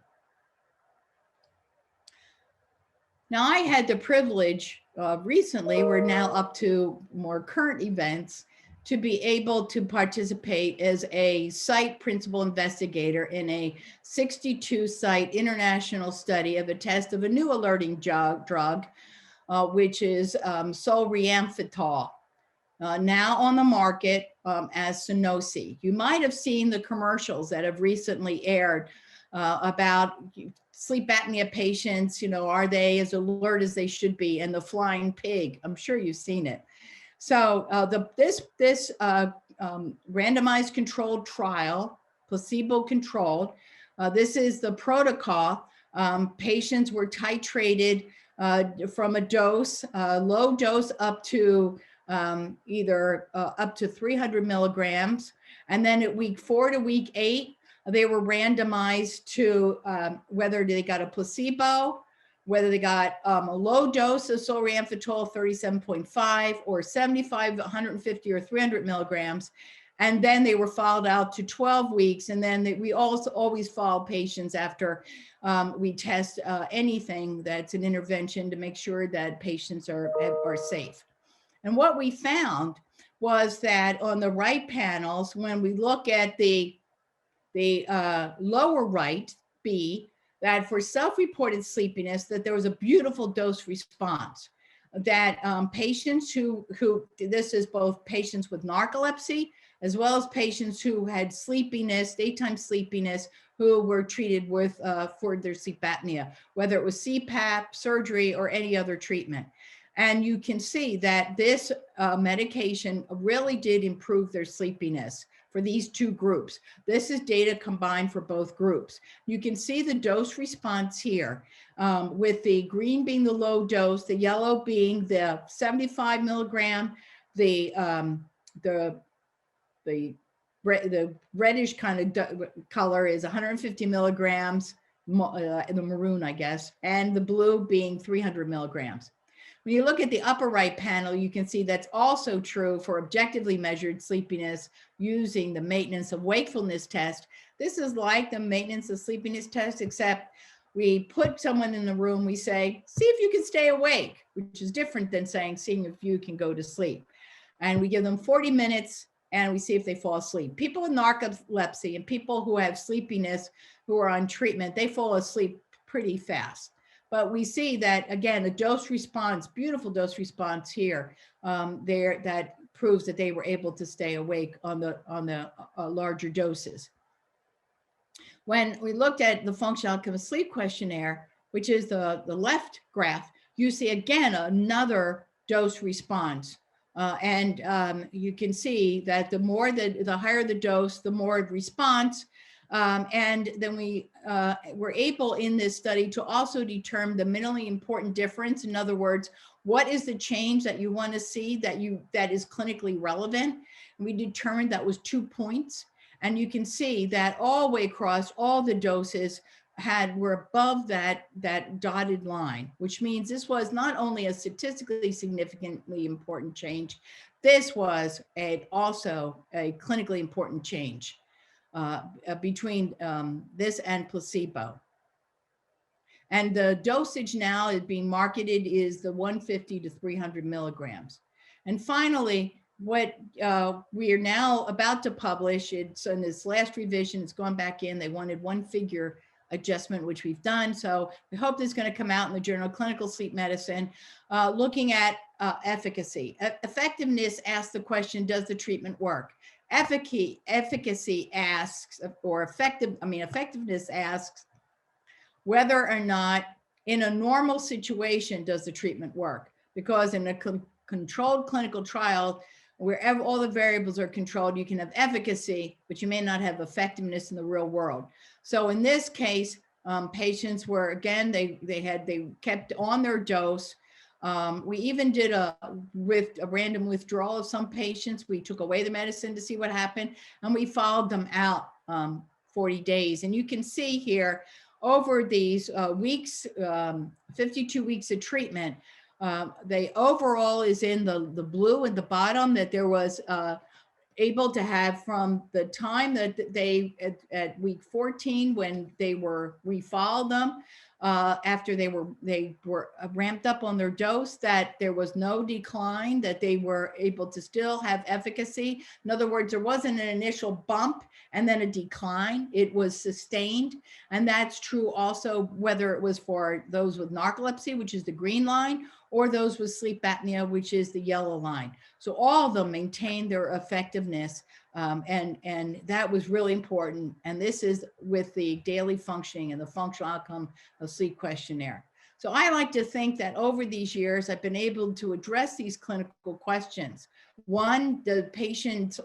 Now, I had the privilege recently, we're now up to more current events, to be able to participate as a site principal investigator in a 62-site international study of a test of a new alerting drug, which is solriamfetol, now on the market as Sunosi. You might have seen the commercials that have recently aired about sleep apnea patients, are they as alert as they should be, and the flying pig. I'm sure you've seen it. So this randomized controlled trial, placebo controlled, this is the protocol. Patients were titrated from a dose, low dose up to either up to 300 milligrams. And then at week 4 to week 8, they were randomized to whether they got a placebo, whether they got a low dose of solriamfetol, 37.5, or 75, 150, or 300 milligrams. And then they were followed out to 12 weeks. And then we also always follow patients after we test anything that's an intervention to make sure that patients are safe. And what we found was that on the right panels, when we look at the lower right, B, that for self-reported sleepiness, that there was a beautiful dose response. That patients who this is both patients with narcolepsy, as well as patients who had sleepiness, daytime sleepiness, who were treated with for their sleep apnea, whether it was CPAP, surgery, or any other treatment. And you can see that this medication really did improve their sleepiness for these two groups. This is data combined for both groups. You can see the dose response here, with the green being the low dose, the yellow being the 75 milligram, the reddish kind of color is 150 milligrams, the maroon, I guess, and the blue being 300 milligrams. When you look at the upper right panel, you can see that's also true for objectively measured sleepiness using the maintenance of wakefulness test. This is like the maintenance of sleepiness test, except we put someone in the room, we say, see if you can stay awake, which is different than saying, seeing if you can go to sleep. And we give them 40 minutes and we see if they fall asleep. People with narcolepsy and people who have sleepiness who are on treatment, they fall asleep pretty fast. But we see that, again, a dose response, beautiful dose response here, there that proves that they were able to stay awake on the larger doses. When we looked at the functional outcome of sleep questionnaire, which is the left graph, you see again another dose response. You can see that the higher the dose, the more response. And then we were able in this study to also determine the minimally important difference. In other words, what is the change that you want to see that is clinically relevant? And we determined that was 2 points. And you can see that all the way across all the doses were above that dotted line, which means this was not only a statistically significantly important change, this was also a clinically important change between this and placebo. And the dosage now is being marketed is the 150 to 300 milligrams. And finally, what we are now about to publish, it's in this last revision, it's gone back in, they wanted one figure adjustment, which we've done. So we hope this is going to come out in the Journal of Clinical Sleep Medicine, looking at efficacy. Effectiveness asks the question, does the treatment work? Efficacy asks, or effectiveness asks whether or not in a normal situation does the treatment work. Because in a controlled clinical trial, wherever all the variables are controlled, you can have efficacy, but you may not have effectiveness in the real world. So in this case, patients were, again, they kept on their dose. We even did a random withdrawal of some patients. We took away the medicine to see what happened, and we followed them out 40 days. And you can see here over these weeks, 52 weeks of treatment, they overall is in the blue at the bottom, that there was able to have from the time that they at week 14 when we followed them after they were ramped up on their dose, that there was no decline, that they were able to still have efficacy. In other words, there wasn't an initial bump and then a decline. It was sustained. And that's true also whether it was for those with narcolepsy, which is the green line, or those with sleep apnea, which is the yellow line. So all of them maintained their effectiveness, and that was really important. And this is with the daily functioning and the functional outcome of sleep questionnaire. So I like to think that over these years, I've been able to address these clinical questions. One, the patient,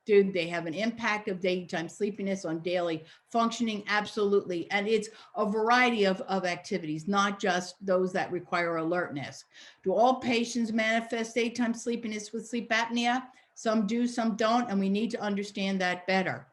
do they have an impact of daytime sleepiness on daily functioning? Absolutely. And it's a variety of activities, not just those that require alertness. Do all patients manifest daytime sleepiness with sleep apnea? Some do, some don't, and we need to understand that better.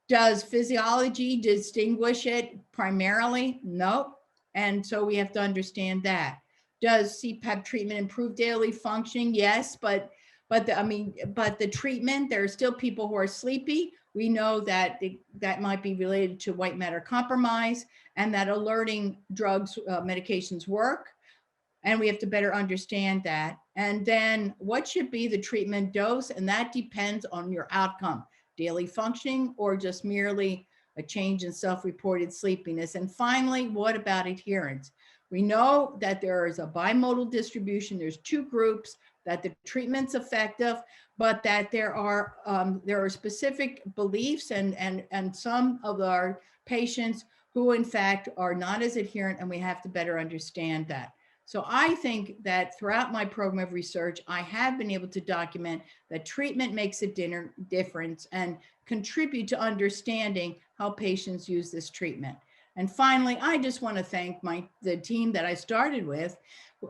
Does physiology distinguish it primarily? No. And so we have to understand that. Does CPAP treatment improve daily functioning? Yes, but the treatment, there are still people who are sleepy. We know that that might be related to white matter compromise, and that alerting drugs, medications work. And we have to better understand that. And then what should be the treatment dose? And that depends on your outcome, daily functioning or just merely a change in self-reported sleepiness. And finally, what about adherence? We know that there is a bimodal distribution. There's two groups, that the treatment's effective, but that there are specific beliefs and some of our patients who in fact are not as adherent, and we have to better understand that. So I think that throughout my program of research, I have been able to document that treatment makes a difference and contribute to understanding how patients use this treatment. And finally, I just want to thank the team that I started with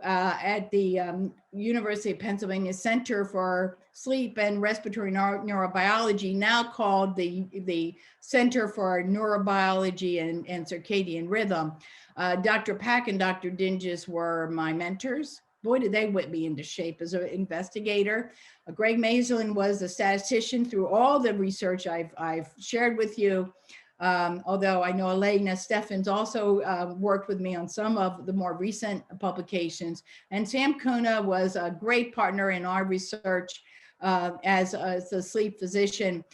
at the University of Pennsylvania Center for Sleep and Respiratory Neurobiology, now called the Center for Neurobiology and Circadian Rhythm. Dr. Pack and Dr. Dinges were my mentors. Boy, did they whip me into shape as an investigator. Greg Mazelin was a statistician through all the research I've shared with you. Although I know Elena Steffens also worked with me on some of the more recent publications. And Sam Kuna was a great partner in our research as a sleep physician.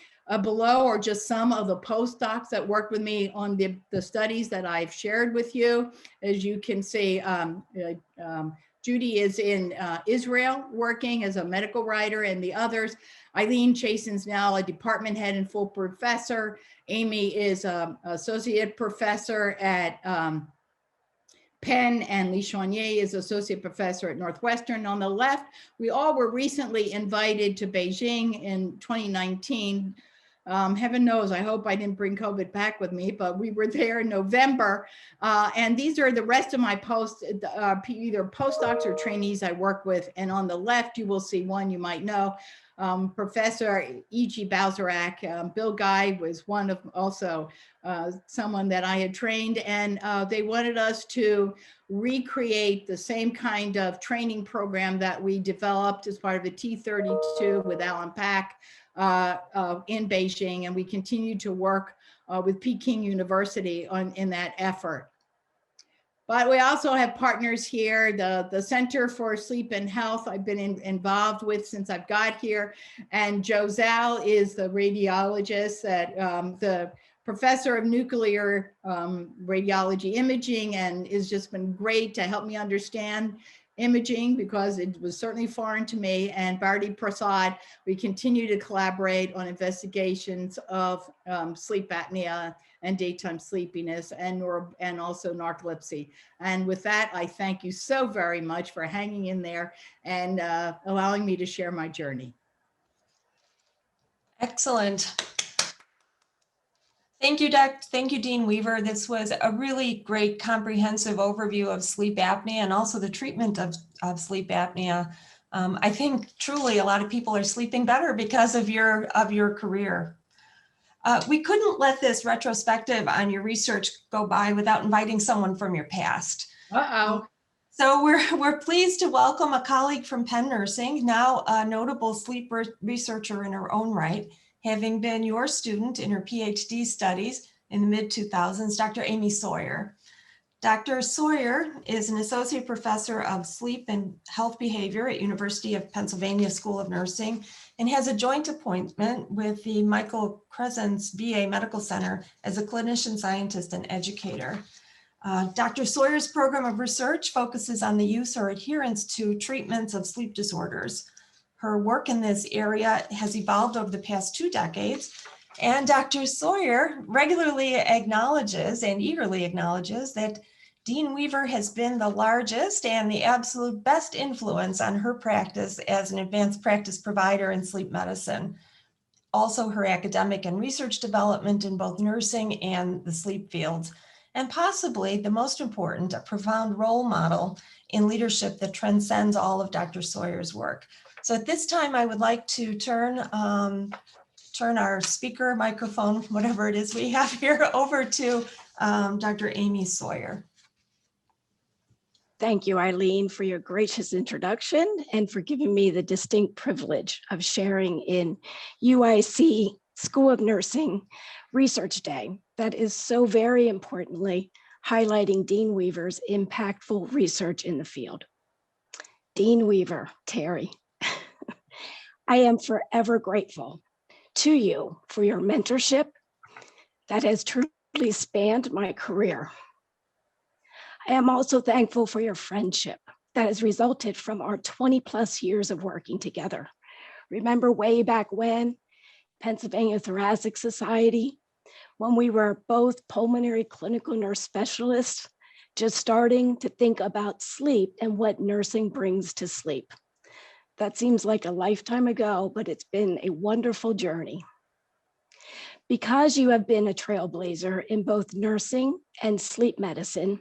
Below are just some of the postdocs that worked with me on the studies that I've shared with you. As you can see, Judy is in Israel working as a medical writer, and the others, Eileen Chasen's now a department head and full professor. Amy is an associate professor at Penn, and Lee Chonier is associate professor at Northwestern. On the left, we all were recently invited to Beijing in 2019. Heaven knows, I hope I didn't bring COVID back with me, but we were there in November. And these are the rest of my either postdocs or trainees I work with. And on the left, you will see one you might know, Professor E.G. Balzarak. Bill Guy was one of also someone that I had trained, and they wanted us to recreate the same kind of training program that we developed as part of the T32 with Alan Pack in Beijing, and we continue to work with Peking University in that effort. But we also have partners here, the Center for Sleep and Health I've been involved with since I've got here. And Joe Zal is the radiologist, the professor of nuclear radiology imaging, and has just been great to help me understand imaging because it was certainly foreign to me. And Bharati Prasad, we continue to collaborate on investigations of sleep apnea and daytime sleepiness and also narcolepsy. And with that, I thank you so very much for hanging in there and allowing me to share my journey. Excellent. Thank you, Dean Weaver. This was a really great comprehensive overview of sleep apnea and also the treatment of sleep apnea. I think truly a lot of people are sleeping better because of your career. We couldn't let this retrospective on your research go by without inviting someone from your past. Uh-oh. So we're pleased to welcome a colleague from Penn Nursing, now a notable sleep researcher in her own right, having been your student in her PhD studies in the mid-2000s, Dr. Amy Sawyer. Dr. Sawyer is an associate professor of sleep and health behavior at University of Pennsylvania School of Nursing and has a joint appointment with the Michael Crescent's VA Medical Center as a clinician scientist and educator. Dr. Sawyer's program of research focuses on the use or adherence to treatments of sleep disorders. Her work in this area has evolved over the past 2 decades, and Dr. Sawyer regularly acknowledges and eagerly acknowledges that Dean Weaver has been the largest and the absolute best influence on her practice as an advanced practice provider in sleep medicine. Also, her academic and research development in both nursing and the sleep fields, and possibly the most important, a profound role model in leadership that transcends all of Dr. Sawyer's work. So at this time, I would like to turn our speaker microphone, whatever it is we have here, over to Dr. Amy Sawyer. Thank you, Eileen, for your gracious introduction and for giving me the distinct privilege of sharing in UIC School of Nursing Research Day. That is so very importantly highlighting Dean Weaver's impactful research in the field. Dean Weaver, Terri, I am forever grateful to you for your mentorship that has truly spanned my career. I am also thankful for your friendship that has resulted from our 20+ years of working together. Remember way back when, Pennsylvania Thoracic Society, when we were both pulmonary clinical nurse specialists, just starting to think about sleep and what nursing brings to sleep. That seems like a lifetime ago, but it's been a wonderful journey. Because you have been a trailblazer in both nursing and sleep medicine,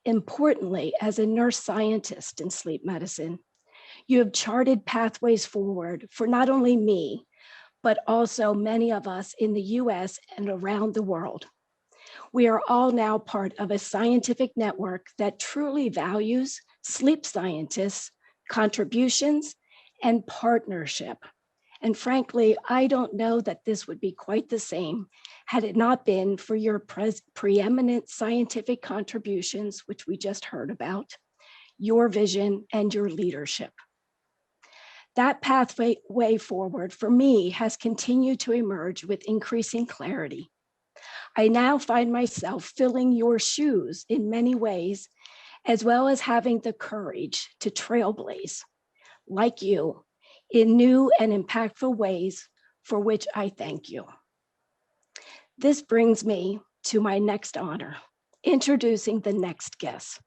importantly, as a nurse scientist in sleep medicine, you have charted pathways forward for not only me, but also many of us in the US and around the world. We are all now part of a scientific network that truly values sleep scientists, contributions, and partnership. And frankly, I don't know that this would be quite the same had it not been for your preeminent scientific contributions, which we just heard about, your vision, and your leadership. That pathway forward for me has continued to emerge with increasing clarity. I now find myself filling your shoes in many ways, as well as having the courage to trailblaze, like you, in new and impactful ways, for which I thank you. This brings me to my next honor, introducing the next guest,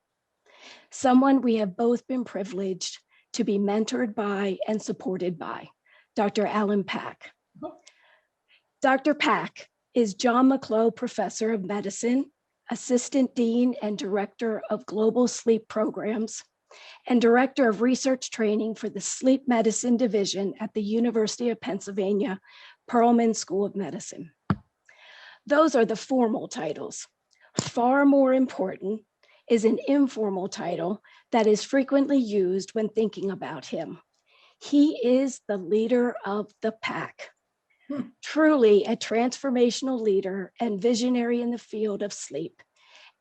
someone we have both been privileged to be mentored by and supported by, Dr. Alan Pack. Dr. Pack is John McClough Professor of Medicine, Assistant Dean and Director of Global Sleep Programs, and Director of Research Training for the Sleep Medicine Division at the University of Pennsylvania Perelman School of Medicine. Those are the formal titles. Far more important is an informal title that is frequently used when thinking about him. He is the leader of the pack. Truly a transformational leader and visionary in the field of sleep,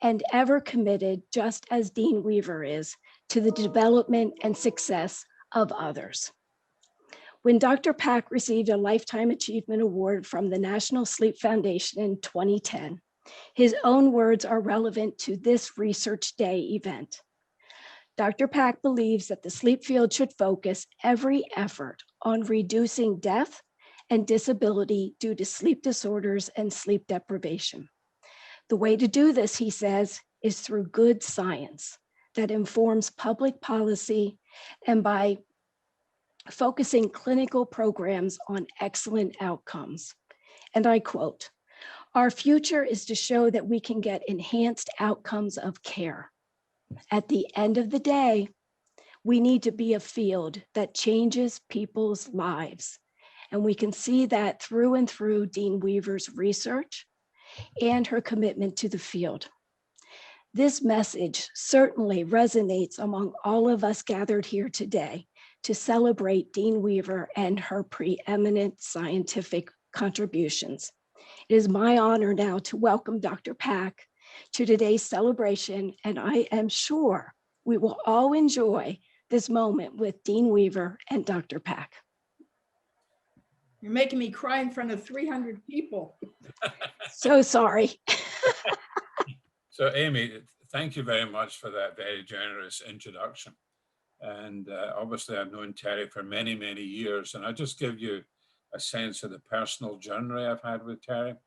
and ever committed, just as Dean Weaver is, to the development and success of others. When Dr. Pack received a Lifetime Achievement Award from the National Sleep Foundation in 2010, his own words are relevant to this Research Day event. Dr. Pack believes that the sleep field should focus every effort on reducing death and disability due to sleep disorders and sleep deprivation. The way to do this, he says, is through good science that informs public policy and by focusing clinical programs on excellent outcomes. And I quote, "Our future is to show that we can get enhanced outcomes of care. At the end of the day, we need to be a field that changes people's lives." And we can see that through and through Dean Weaver's research and her commitment to the field. This message certainly resonates among all of us gathered here today to celebrate Dean Weaver and her preeminent scientific contributions. It is my honor now to welcome Dr. Pack to today's celebration, and I am sure we will all enjoy this moment with Dean Weaver and Dr. Pack. You're making me cry in front of 300 people. So sorry. So Amy, thank you very much for that very generous introduction. And obviously I've known Terri for many, many years, and I'll just give you a sense of the personal journey I've had with Terri.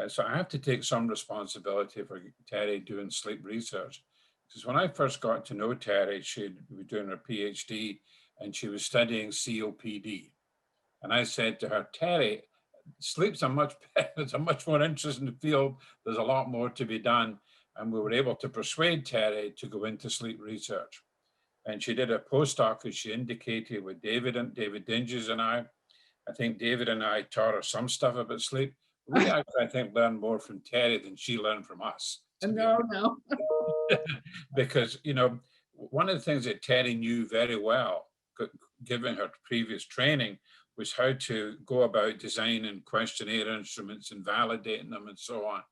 So I have to take some responsibility for Terri doing sleep research. Because when I first got to know Terri, she was doing her PhD and she was studying COPD. And I said to her, "Terri, sleep's it's a much more interesting field. There's a lot more to be done." And we were able to persuade Terri to go into sleep research. And she did a postdoc, as she indicated, with David Dinges and I. I think David and I taught her some stuff about sleep. We actually, I think, learned more from Terri than she learned from us. No. Because, you know, one of the things that Terri knew very well, given her previous training, was how to go about designing questionnaire instruments and validating them and so on.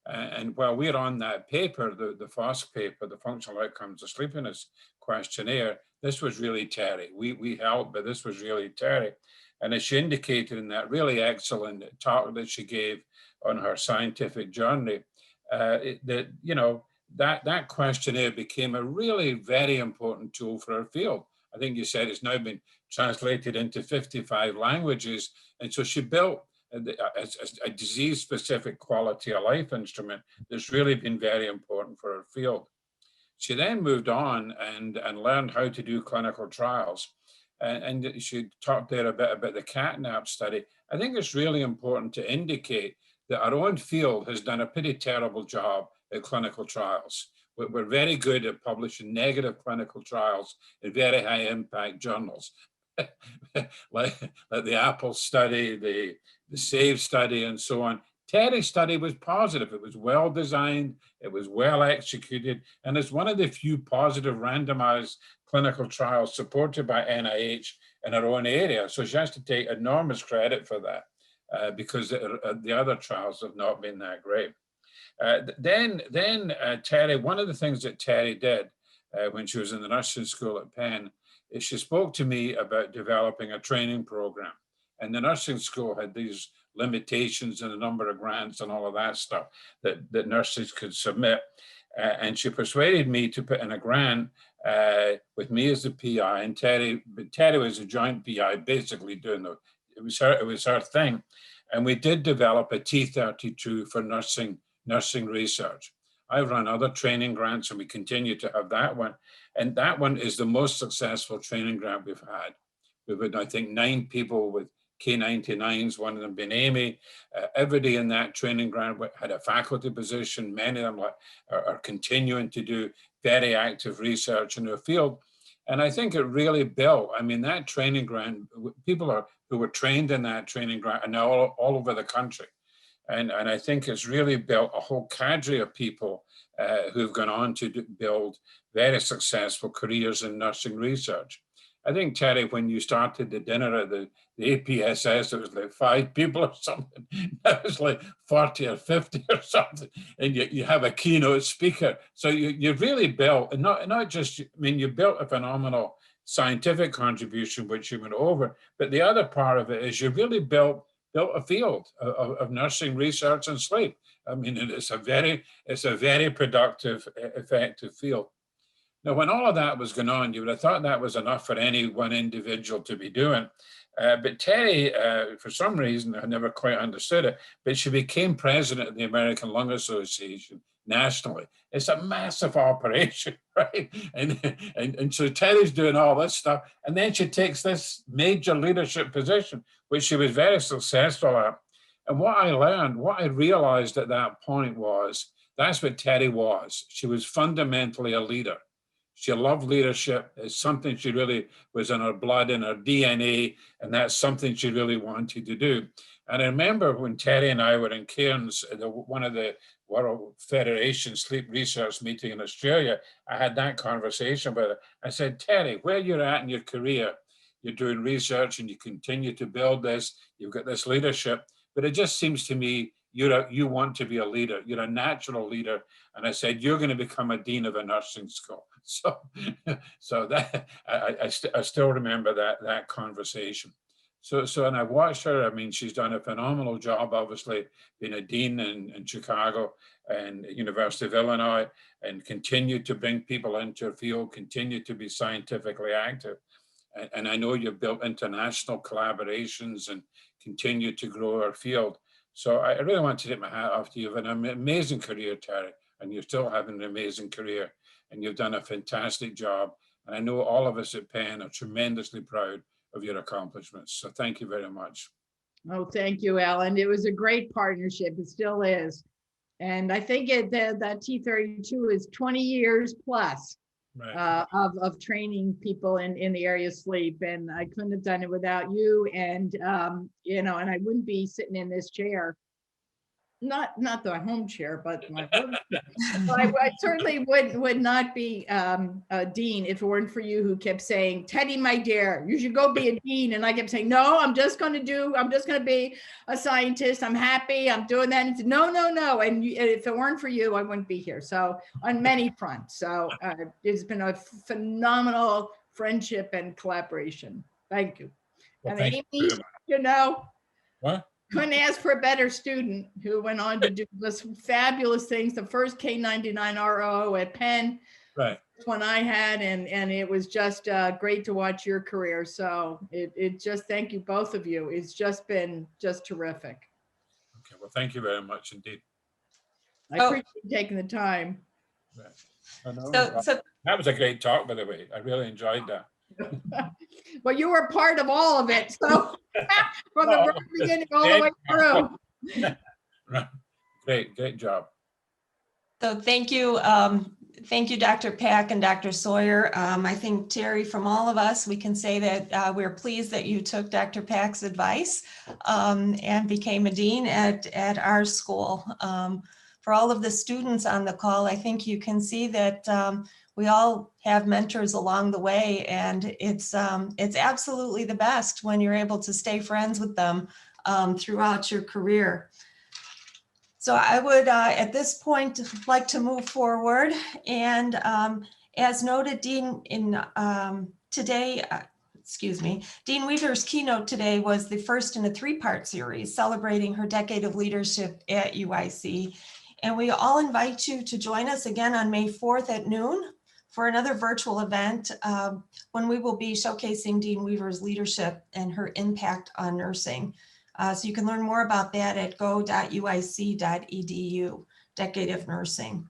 And while we're on that paper, the FOSC paper, the Functional Outcomes of Sleepiness Questionnaire, this was really Terri. We helped, but this was really Terri. And as she indicated in that really excellent talk that she gave on her scientific journey, that, you know, that questionnaire became a really very important tool for our field. I think you said it's now been translated into 55 languages. And so she built a disease-specific quality of life instrument that's really been very important for our field. She then moved on and learned how to do clinical trials. And she talked there a bit about the catnap study. I think it's really important to indicate that our own field has done a pretty terrible job at clinical trials. We're very good at publishing negative clinical trials in very high impact journals. like the Apple study, the SAVE study, and so on. Terry's study was positive. It was well designed, it was well executed, and it's one of the few positive randomized clinical trials supported by NIH in our own area. So she has to take enormous credit for that because the other trials have not been that great. Then Terry, one of the things that Terry did when she was in the nursing school at Penn is she spoke to me about developing a training program. And the nursing school had these limitations and a number of grants and all of that stuff that nurses could submit. And she persuaded me to put in a grant with me as the PI, and Terry was a joint PI, basically doing it was her thing. And we did develop a T32 for nursing research. I've run other training grants, and we continue to have that one. And that one is the most successful training grant we've had. We've had, I think, 9 people with K99s, one of them being Amy. Everybody in that training grant had a faculty position. Many of them are continuing to do very active research in their field. And I think it really built, I mean, that training grant, people who were trained in that training grant are now all over the country. And I think it's really built a whole cadre of people who've gone on to build very successful careers in nursing research. I think, Terry, when you started the dinner at the APSS, it was like 5 people or something. Now it's like 40 or 50 or something. And you have a keynote speaker. So you really built, and not just, I mean, you built a phenomenal scientific contribution, which you went over. But the other part of it is you really built a field of nursing research and sleep. I mean, it's a very productive, effective field. Now, when all of that was going on, you would have thought that was enough for any one individual to be doing. But Terry, for some reason, I never quite understood it, but she became president of the American Lung Association nationally. It's a massive operation, right? And so Terry's doing all this stuff. And then she takes this major leadership position, which she was very successful at. And what I realized at that point was, that's what Terry was. She was fundamentally a leader. She loved leadership. It's something she really was in her blood, in her DNA, and that's something she really wanted to do. And I remember when Terry and I were in Cairns, one of the World Federation Sleep Research meeting in Australia, I had that conversation with her. I said, Terry, where you're at in your career, you're doing research and you continue to build this, you've got this leadership, but it just seems to me you want to be a leader. You're a natural leader. And I said, you're going to become a dean of a nursing school. So that I still remember that conversation. So and I watched her. I mean, she's done a phenomenal job, obviously, being a dean in Chicago and University of Illinois, and continued to bring people into her field, continue to be scientifically active. And I know you've built international collaborations and continue to grow our field. So I really want to take my hat off to you. You've an amazing career, Terry, and you're still having an amazing career, and you've done a fantastic job. And I know all of us at Penn are tremendously proud of your accomplishments. So thank you very much. Oh, thank you, Alan. It was a great partnership. It still is. And I think that T32 is 20 years plus. Right. Of training people in the area of sleep, and I couldn't have done it without you. And and I wouldn't be sitting in this chair, not the home chair, but my work chair. So I certainly would not be a dean if it weren't for you, who kept saying, Teddy, my dear, you should go be a dean. And I kept saying, no, I'm just going to be a scientist. I'm happy. I'm doing that. And said, no. And if it weren't for you, I wouldn't be here. So on many fronts. So it's been a phenomenal friendship and collaboration. Thank you. Well, and Amy, What? Couldn't ask for a better student who went on to do this fabulous things. The first K99 RO at Penn, Right. one I had, and it was just great to watch your career. So it just, thank you, both of you. It's just been just terrific. Okay. Well, thank you very much indeed. I Oh. appreciate you taking the time. Right. Oh, no, So that was a great talk, by the way. I really enjoyed that. Well, you were part of all of it. So from the No, very beginning all the way through. Right. Great job. So thank you, Dr. Pack and Dr. Sawyer. I think, Terry, from all of us, we can say that we're pleased that you took Dr. Pack's advice and became a dean at our school. For all of the students on the call, I think you can see that we all have mentors along the way, and it's absolutely the best when you're able to stay friends with them throughout your career. So I would, at this point, like to move forward. And as noted, Dean, Dean Weaver's keynote today was the first in a three-part series celebrating her decade of leadership at UIC. And we all invite you to join us again on May 4th at noon for another virtual event when we will be showcasing Dean Weaver's leadership and her impact on nursing. So you can learn more about that at go.uic.edu, Decade of Nursing.